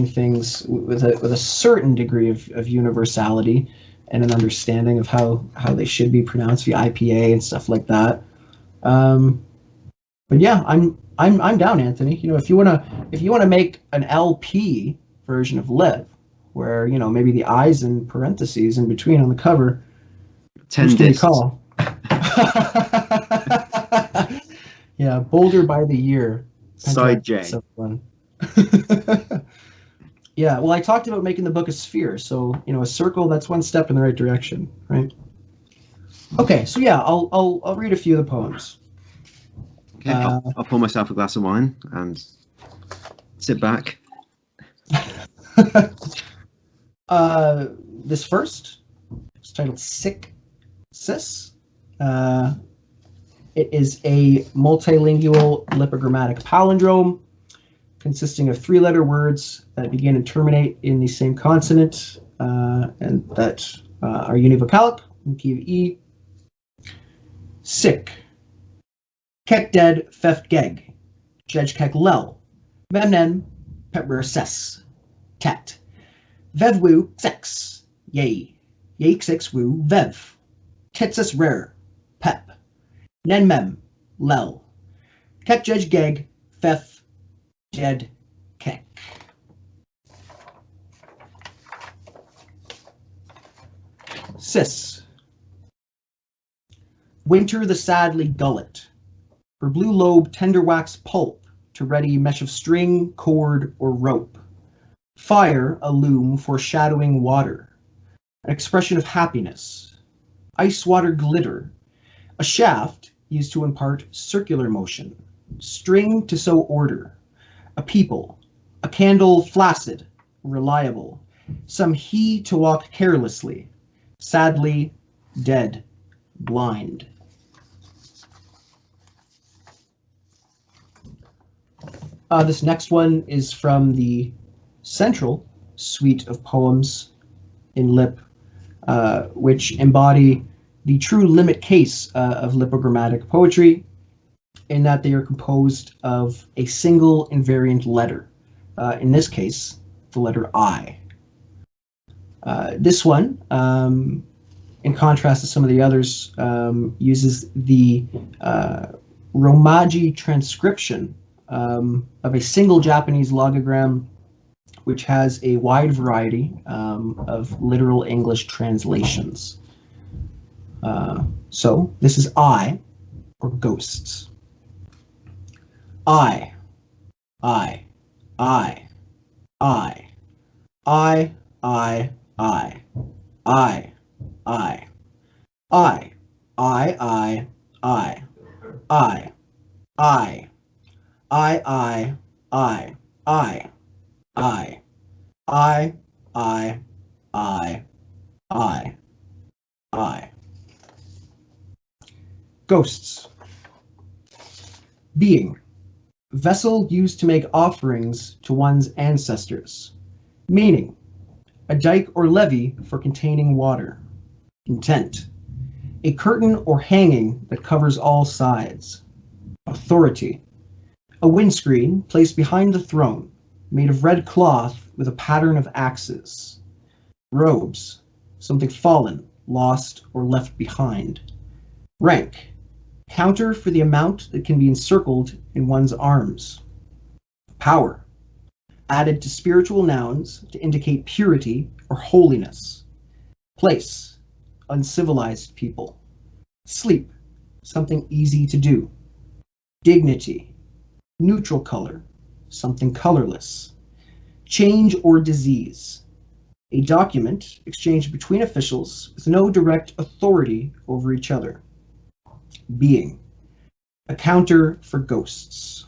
things with a certain degree of universality and an understanding of how they should be pronounced via IPA and stuff like that. But yeah, I'm down, Anthony. If you wanna make an LP version of Live, where maybe the I's in parentheses in between on the cover, 10 discs. call. Yeah, Boulder by the year. Side J. So fun. Yeah, well, I talked about making the book a sphere, so a circle, that's one step in the right direction, right? Okay, so yeah, I'll read a few of the poems. Okay, I'll pour myself a glass of wine and sit back. This first is titled Sick Sis. It is a multilingual lipogrammatic palindrome consisting of 3-letter words that begin and terminate in the same consonant and that are univocalic in key of E. Sick. Kek dead feft geg. Jej kek lel. Memnen pepper ses. Tet. Vevwu sex. Yea. Yea sex woo vev. Tetsus rare. Pep. Nen mem. Lel. Kek jej geg. Fef. Jed. Kek. Sis. Winter the sadly gullet. For blue lobe tender wax pulp to ready mesh of string, cord, or rope. Fire a loom foreshadowing water. An expression of happiness. Ice water glitter. A shaft used to impart circular motion. String to sow order. A people. A candle flaccid, reliable. Some he to walk carelessly. Sadly, dead, blind. This next one is from the central suite of poems in Lip, which embody the true limit case of lipogrammatic poetry, in that they are composed of a single invariant letter. In this case, the letter I. This one, in contrast to some of the others, uses the Romaji transcription of a single Japanese logogram, which has a wide variety of literal English translations. So this is I, or ghosts. I, I, I, I, I, I, I, I, I, I, I, I, I, I, I, I, I, I, I. Ghosts. Being. Vessel used to make offerings to one's ancestors. Meaning. A dike or levee for containing water. Intent. A curtain or hanging that covers all sides. Authority. A windscreen placed behind the throne, made of red cloth with a pattern of axes. Robes. Something fallen, lost, or left behind. Rank. Counter for the amount that can be encircled in one's arms. Power. Added to spiritual nouns to indicate purity or holiness. Place. Uncivilized people. Sleep. Something easy to do. Dignity. Neutral color. Something colorless. Change or disease. A document exchanged between officials with no direct authority over each other. Being. A counter for ghosts.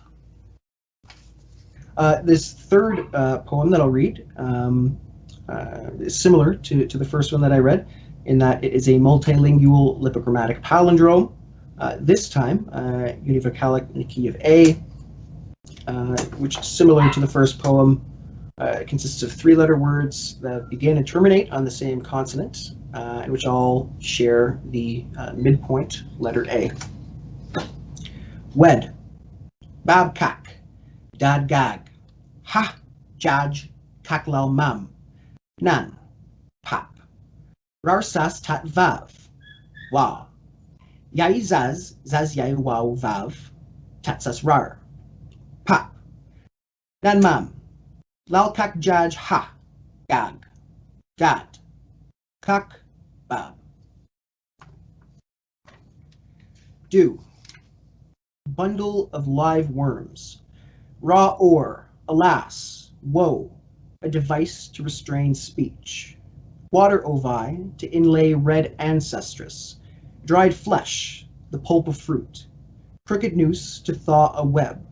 This third poem that I'll read is similar to the first one that I read, in that it is a multilingual lipogrammatic palindrome. This time, univocalic in the key of A, which is similar to the first poem. It consists of 3-letter words that begin and terminate on the same consonant, and which all share the midpoint, letter A. Wed. Babkak. Dad gag. Ha. Jaj. Kaklal mam. Nan. Pap. Rarsas tat vav. Wa. Yai zaz. Zaz yai wow vav. Tatsas rar. Pap. Nan mam. Lal kak jaj ha. Gag. Gad. Kak. Bab. Do. bundle of live worms, raw ore, alas, woe, a device to restrain speech, water ovi to inlay red ancestress, dried flesh, the pulp of fruit, crooked noose to thaw a web,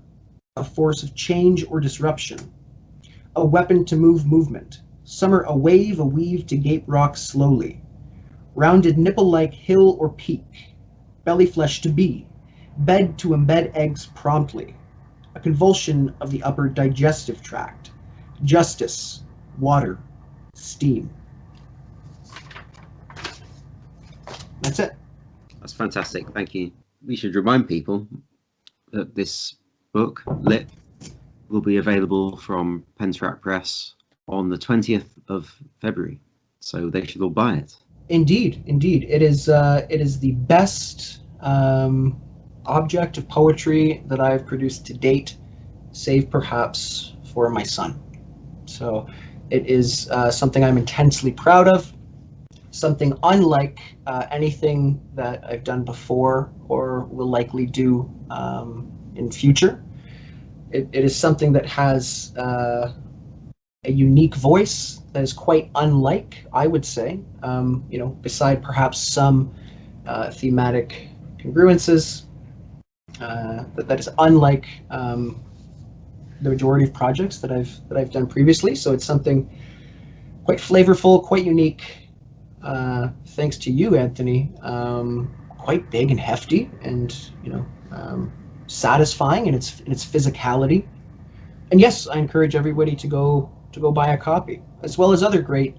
a force of change or disruption, a weapon to move movement, summer a wave, a weave to gape rock slowly, rounded nipple-like hill or peak, belly flesh to be, bed to embed eggs promptly, a convulsion of the upper digestive tract, justice, water, steam. That's it. That's fantastic. Thank you. We should remind people that this book, Lit, will be available from Penteract Press on the 20th of February. So they should all buy it. Indeed. It is the best object of poetry that I've produced to date, save perhaps for my son. So it is something I'm intensely proud of, something unlike anything that I've done before or will likely do in future. It is something that has a unique voice that is quite unlike, I would say, beside perhaps some thematic congruences, that is unlike the majority of projects that I've done previously. So it's something quite flavorful, quite unique. Thanks to you, Anthony, quite big and hefty, and satisfying in its physicality. And yes, I encourage everybody to go buy a copy, as well as other great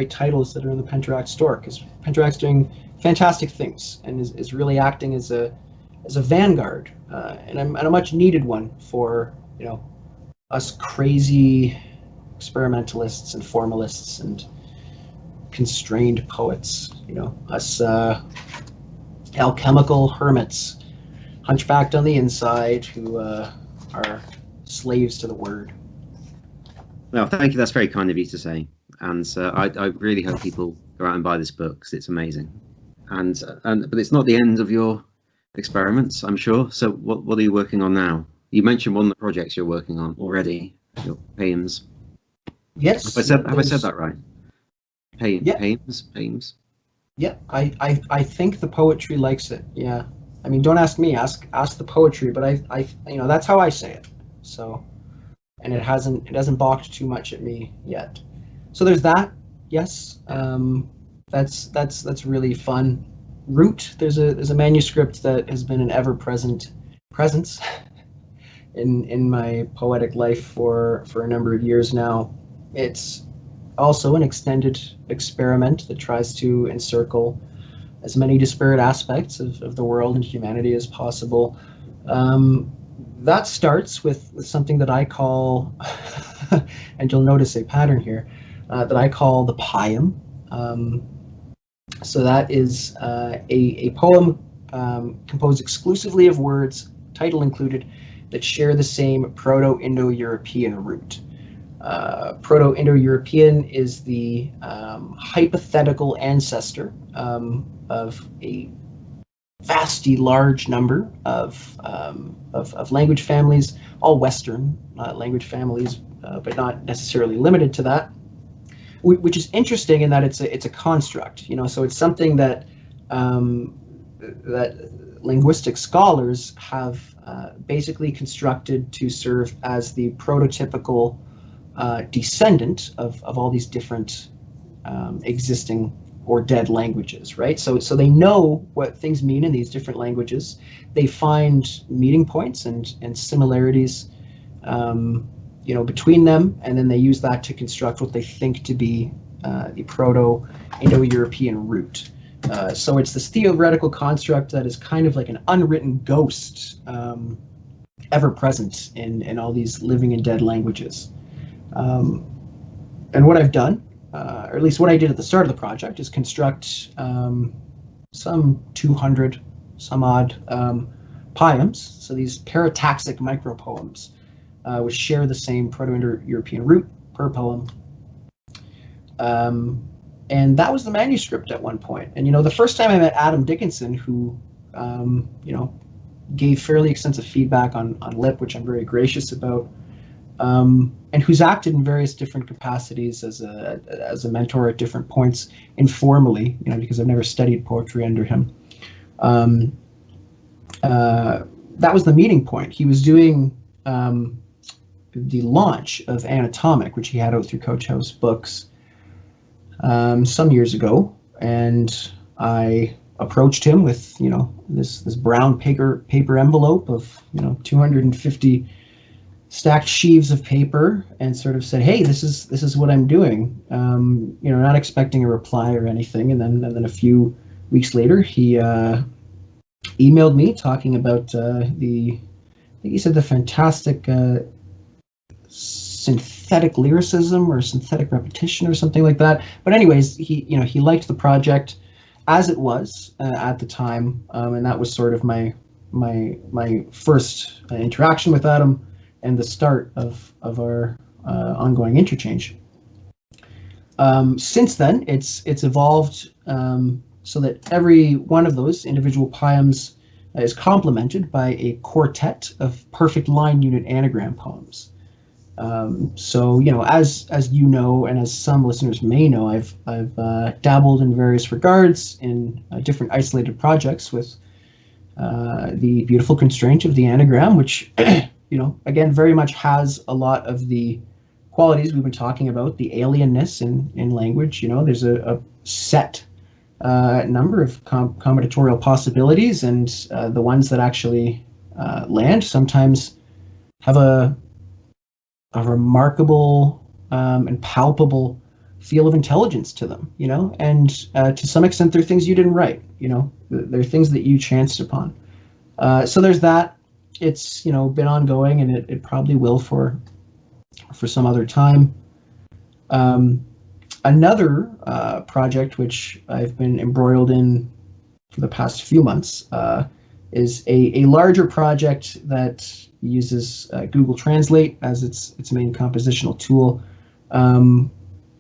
titles that are in the Penteract store, because Penteract's doing fantastic things and is really acting as a vanguard, and a much needed one for us crazy experimentalists and formalists and constrained poets, us alchemical hermits, hunchbacked on the inside, who are slaves to the word. Well, thank you. That's very kind of you to say. And I really hope people go out and buy this book, because it's amazing. But it's not the end of your experiments, I'm sure. So what are you working on now? You mentioned one of the projects you're working on already, your poems. Yes. Have I said that right? Yeah. Poems. Yeah, I think the poetry likes it. Yeah, I mean, don't ask me, ask the poetry, but I that's how I say it. So, and it hasn't balked too much at me yet. So there's that. Yes, that's really fun. Root. There's a manuscript that has been an ever-present presence in my poetic life for a number of years now. It's also an extended experiment that tries to encircle as many disparate aspects of the world and humanity as possible. That starts with something that I call, and you'll notice a pattern here, that I call the poem. So that is a poem composed exclusively of words, title included, that share the same Proto-Indo-European root. Proto-Indo-European is the hypothetical ancestor of a vastly large number of language families, all Western language families, but not necessarily limited to that. Which is interesting in that it's a construct, so it's something that that linguistic scholars have basically constructed to serve as the prototypical descendant of all these different existing or dead languages, right? So they know what things mean in these different languages. They find meeting points and similarities, between them, and then they use that to construct what they think to be the Proto-Indo-European root. So it's this theoretical construct that is kind of like an unwritten ghost, ever present in all these living and dead languages. And what I've done, or at least what I did at the start of the project, is construct some 200 some odd poems. So these parataxic micropoems, which share the same Proto-Indo-European root per poem. And that was the manuscript at one point. And the first time I met Adam Dickinson, who gave fairly extensive feedback on Lip, which I'm very gracious about, and who's acted in various different capacities as a mentor at different points informally, because I've never studied poetry under him. That was the meeting point. He was doing the launch of Anatomic, which he had out through Coach House Books some years ago, and I approached him with this brown paper envelope of 250 stacked sheaves of paper, and sort of said, hey, this is what I'm doing, not expecting a reply or anything. And then a few weeks later he emailed me talking about I think he said the fantastic synthetic lyricism or synthetic repetition or something like that. But anyways, he liked the project as it was at the time, and that was sort of my first interaction with Adam and the start of our ongoing interchange. Since then, it's evolved so that every one of those individual poems is complemented by a quartet of perfect line unit anagram poems. So as and as some listeners may know, I've dabbled in various regards in different isolated projects with the beautiful constraint of the anagram, which again very much has a lot of the qualities we've been talking about, the alienness in language. There's a set number of combinatorial possibilities, and the ones that actually land sometimes have a remarkable and palpable feel of intelligence to them, and to some extent they're things you didn't write, they're things that you chanced upon. So there's that. It's been ongoing, and it probably will for some other time. Another project which I've been embroiled in for the past few months is a larger project that uses Google Translate as its main compositional tool,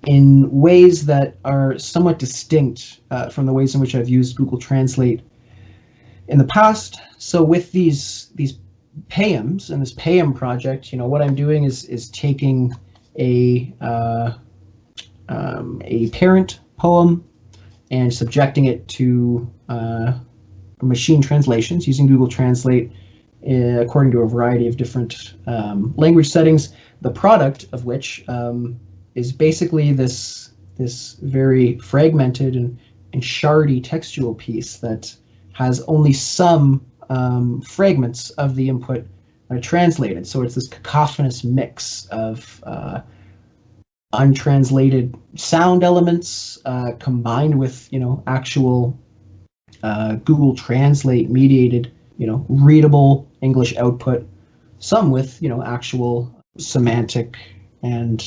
in ways that are somewhat distinct from the ways in which I've used Google Translate in the past. So with these poems and this poem project, what I'm doing is taking a parent poem and subjecting it to machine translations using Google Translate according to a variety of different language settings, the product of which is basically this very fragmented and shardy textual piece that has only some fragments of the input translated. So it's this cacophonous mix of untranslated sound elements combined with actual Google Translate mediated readable English output, some with actual semantic and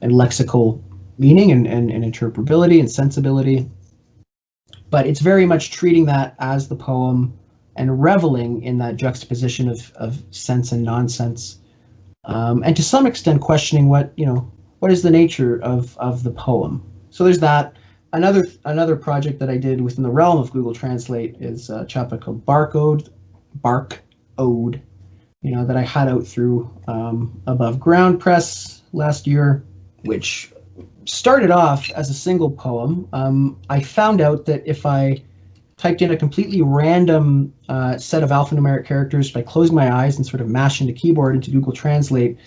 lexical meaning and interpretability and sensibility. But it's very much treating that as the poem and reveling in that juxtaposition of sense and nonsense, and to some extent questioning what is the nature of the poem. So there's that. Another project that I did within the realm of Google Translate is a chapter called Bark Ode, that I had out through Above Ground Press last year, which started off as a single poem. I found out that if I typed in a completely random set of alphanumeric characters by closing my eyes and sort of mashing the keyboard into Google Translate,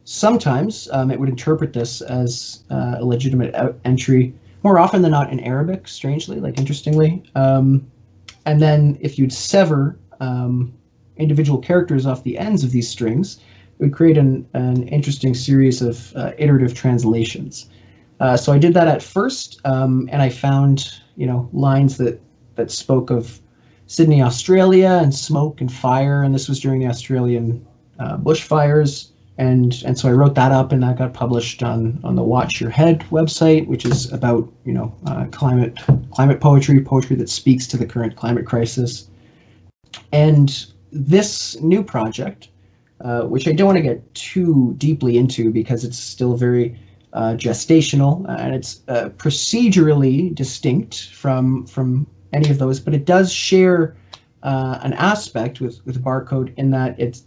sometimes it would interpret this as a legitimate entry, more often than not in Arabic, strangely, interestingly. And then if you'd sever individual characters off the ends of these strings, it would create an interesting series of iterative translations. So I did that at first, and I found lines that spoke of Sydney, Australia, and smoke and fire, and this was during the Australian bushfires. And so I wrote that up, and that got published on the Watch Your Head website, which is about climate poetry that speaks to the current climate crisis. And this new project, which I don't want to get too deeply into because it's still very gestational, and it's procedurally distinct from any of those, but it does share an aspect with barcode in that it's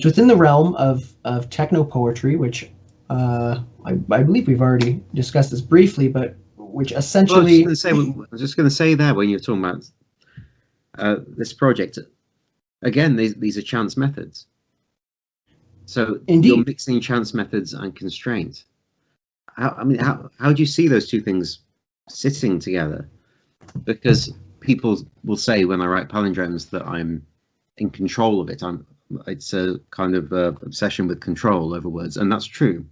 within the realm of techno poetry, which I believe we've already discussed this briefly, but which essentially. I was just going to say there when you're talking about this project, again, these are chance methods. So Indeed. You're mixing chance methods and constraint. How do you see those two things sitting together? Because people will say when I write palindromes that I'm in control of it. It's a kind of obsession with control over words, and that's true.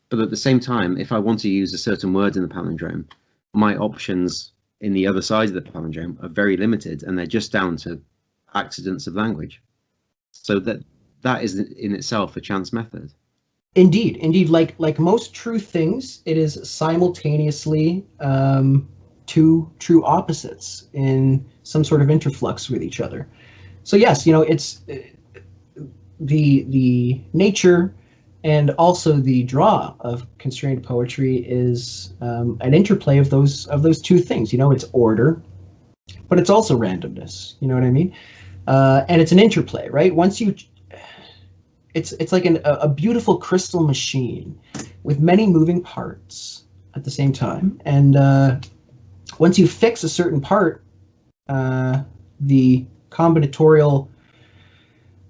But at the same time, if I want to use a certain word in the palindrome, my options in the other side of the palindrome are very limited, and they're just down to accidents of language. So that is in itself a chance method. Indeed. Like most true things, it is simultaneously two true opposites in some sort of interflux with each other. So yes, it's the nature and also the draw of constrained poetry is an interplay of those two things. It's order, but it's also randomness. You know what I mean? And it's an interplay, right? It's like a beautiful crystal machine with many moving parts at the same time. And once you fix a certain part, the combinatorial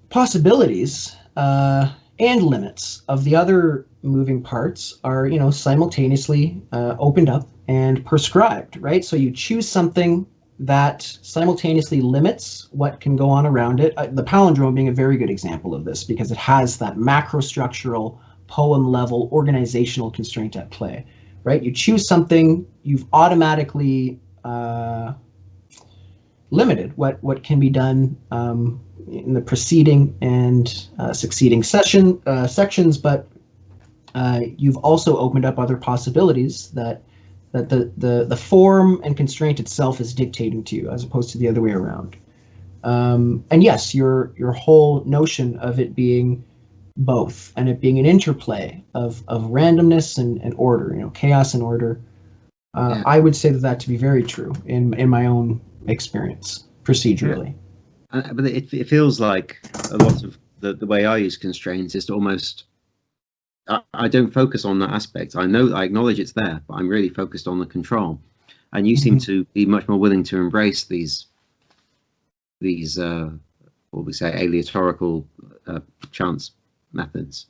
possibilities and limits of the other moving parts are, simultaneously opened up and prescribed, right? So you choose something that simultaneously limits what can go on around it. The palindrome being a very good example of this because it has that macrostructural, poem-level, organizational constraint at play, right? You choose something, you've automatically limited what can be done in the preceding and succeeding sections, but you've also opened up other possibilities that the form and constraint itself is dictating to you, as opposed to the other way around. And yes, your whole notion of it being both, and it being an interplay of randomness and order, chaos and order. Yeah. I would say that to be very true in my own experience procedurally. Yeah. But it feels like a lot of the way I use constraints is to almost. I don't focus on that aspect. I acknowledge it's there, but I'm really focused on the control. And you seem to be much more willing to embrace these what we say, aleatorical chance methods.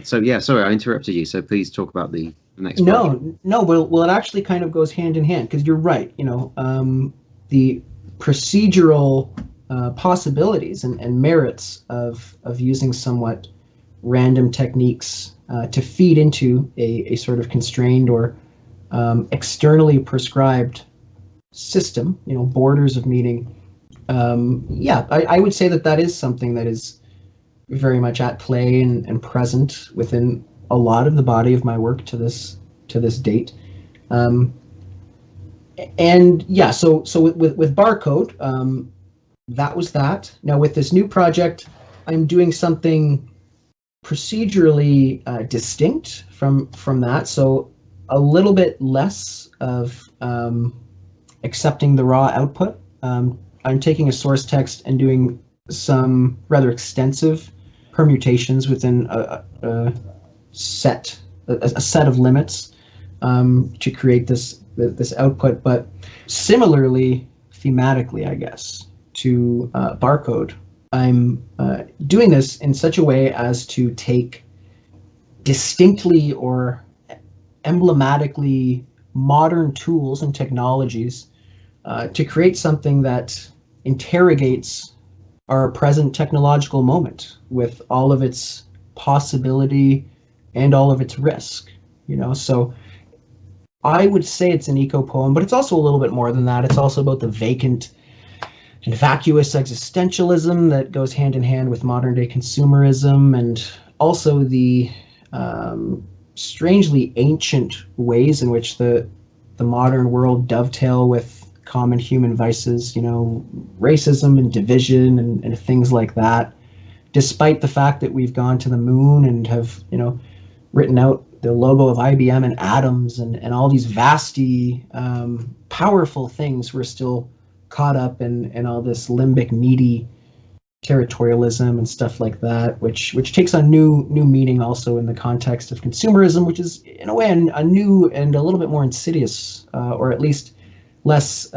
So yeah, sorry, I interrupted you. So please talk about the next project. No. Well, it actually kind of goes hand in hand because you're right. The procedural possibilities and merits of using somewhat random techniques to feed into a sort of constrained or externally prescribed system, borders of meaning. I would say that is something that is very much at play and present within a lot of the body of my work to this date. So with barcode, that was that. Now with this new project, I'm doing something procedurally distinct from that. So a little bit less of accepting the raw output. I'm taking a source text and doing some rather extensive permutations within a set of limits to create this output. But similarly, thematically, I guess, to barcode, I'm doing this in such a way as to take distinctly or emblematically modern tools and technologies to create something that interrogates our present technological moment with all of its possibility and all of its risk. So I would say it's an eco-poem, but it's also a little bit more than that. It's also about the vacant and vacuous existentialism that goes hand in hand with modern day consumerism, and also the strangely ancient ways in which the modern world dovetail with common human vices, racism and division and things like that, despite the fact that we've gone to the moon and have, written out the logo of IBM and atoms and all these vasty, powerful things, we're still caught up in all this limbic, meaty territorialism and stuff like that, which takes on new meaning also in the context of consumerism, which is in a way a new and a little bit more insidious, or at least less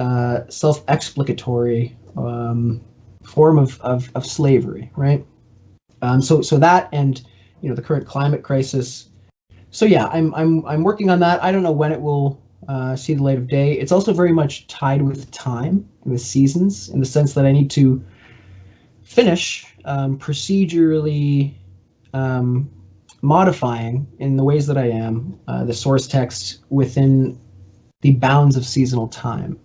self-explicatory form of slavery, right? So that, and the current climate crisis. So yeah, I'm working on that. I don't know when it will see the light of day. It's also very much tied with time and with seasons, in the sense that I need to finish procedurally modifying in the ways that I am the source text within the bounds of seasonal time.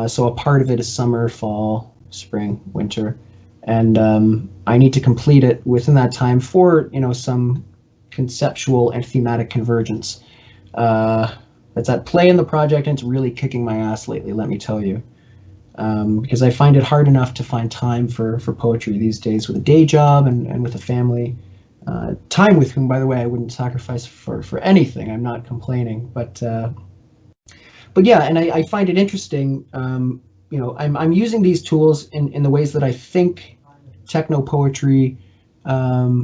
So a part of it is summer, fall, spring, winter, and I need to complete it within that time for some conceptual and thematic convergence that's at play in the project, and it's really kicking my ass lately, let me tell you. Because I find it hard enough to find time for poetry these days, with a day job and with a family. Time with whom, by the way, I wouldn't sacrifice for anything. I'm not complaining, but yeah, and I find it interesting. I'm using these tools in the ways that I think techno poetry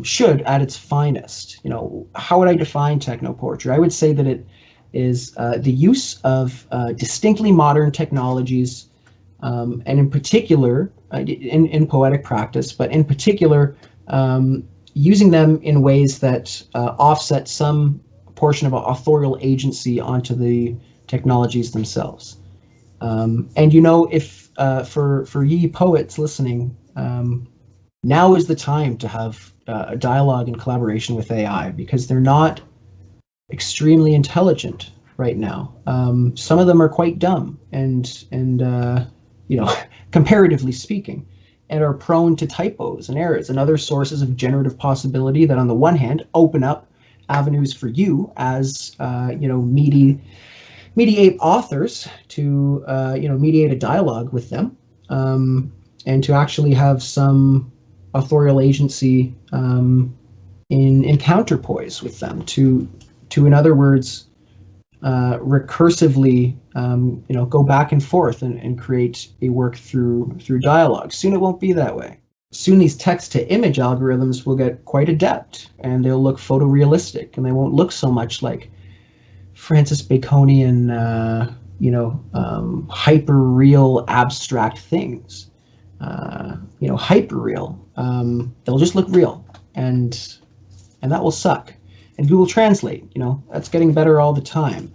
should at its finest. How would I define techno poetry? I would say that it is the use of distinctly modern technologies. And in particular, in poetic practice, but in particular, using them in ways that offset some portion of authorial agency onto the technologies themselves. And if for ye poets listening, now is the time to have a dialogue and collaboration with AI, because they're not extremely intelligent right now. Some of them are quite dumb and comparatively speaking, and are prone to typos and errors and other sources of generative possibility that, on the one hand, open up avenues for you as mediate authors to mediate a dialogue with them, and to actually have some authorial agency in counterpoise with them, to in other words, recursively go back and forth and create a work through dialogue. Soon it won't be that way. Soon these text to image algorithms will get quite adept, and they'll look photorealistic, and they won't look so much like Francis Baconian hyper real abstract things. Hyper real. They'll just look real, and that will suck. And Google Translate, that's getting better all the time.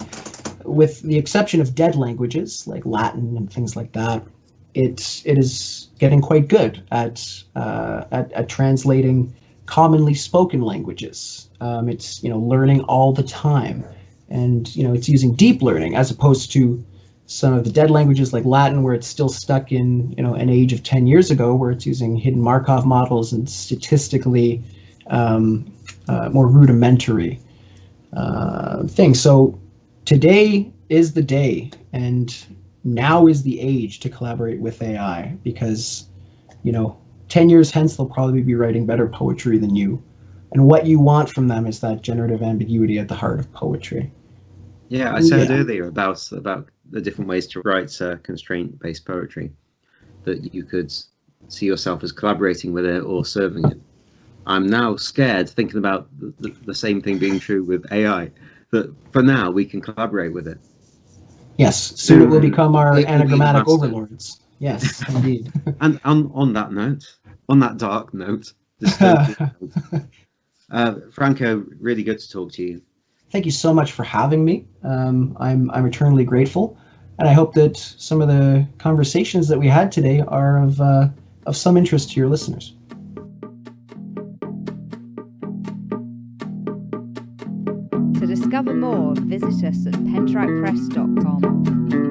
With the exception of dead languages like Latin and things like that, it is getting quite good at translating commonly spoken languages. It's learning all the time, and it's using deep learning as opposed to some of the dead languages like Latin, where it's still stuck in an age of 10 years ago, where it's using hidden Markov models and statistically more rudimentary things. So today is the day, and now is the age to collaborate with AI, because 10 years hence they'll probably be writing better poetry than you, and what you want from them is that generative ambiguity at the heart of poetry. Yeah, I said earlier about the different ways to write constraint-based poetry, that you could see yourself as collaborating with it or serving it. I'm now scared thinking about the same thing being true with AI, that for now we can collaborate with it. Yes, soon it will become our anagrammatic overlords. Yes, indeed. And on that dark note, Franco, really good to talk to you. Thank you so much for having me. I'm eternally grateful, and I hope that some of the conversations that we had today are of some interest to your listeners. To discover more, visit us at penteractpress.com.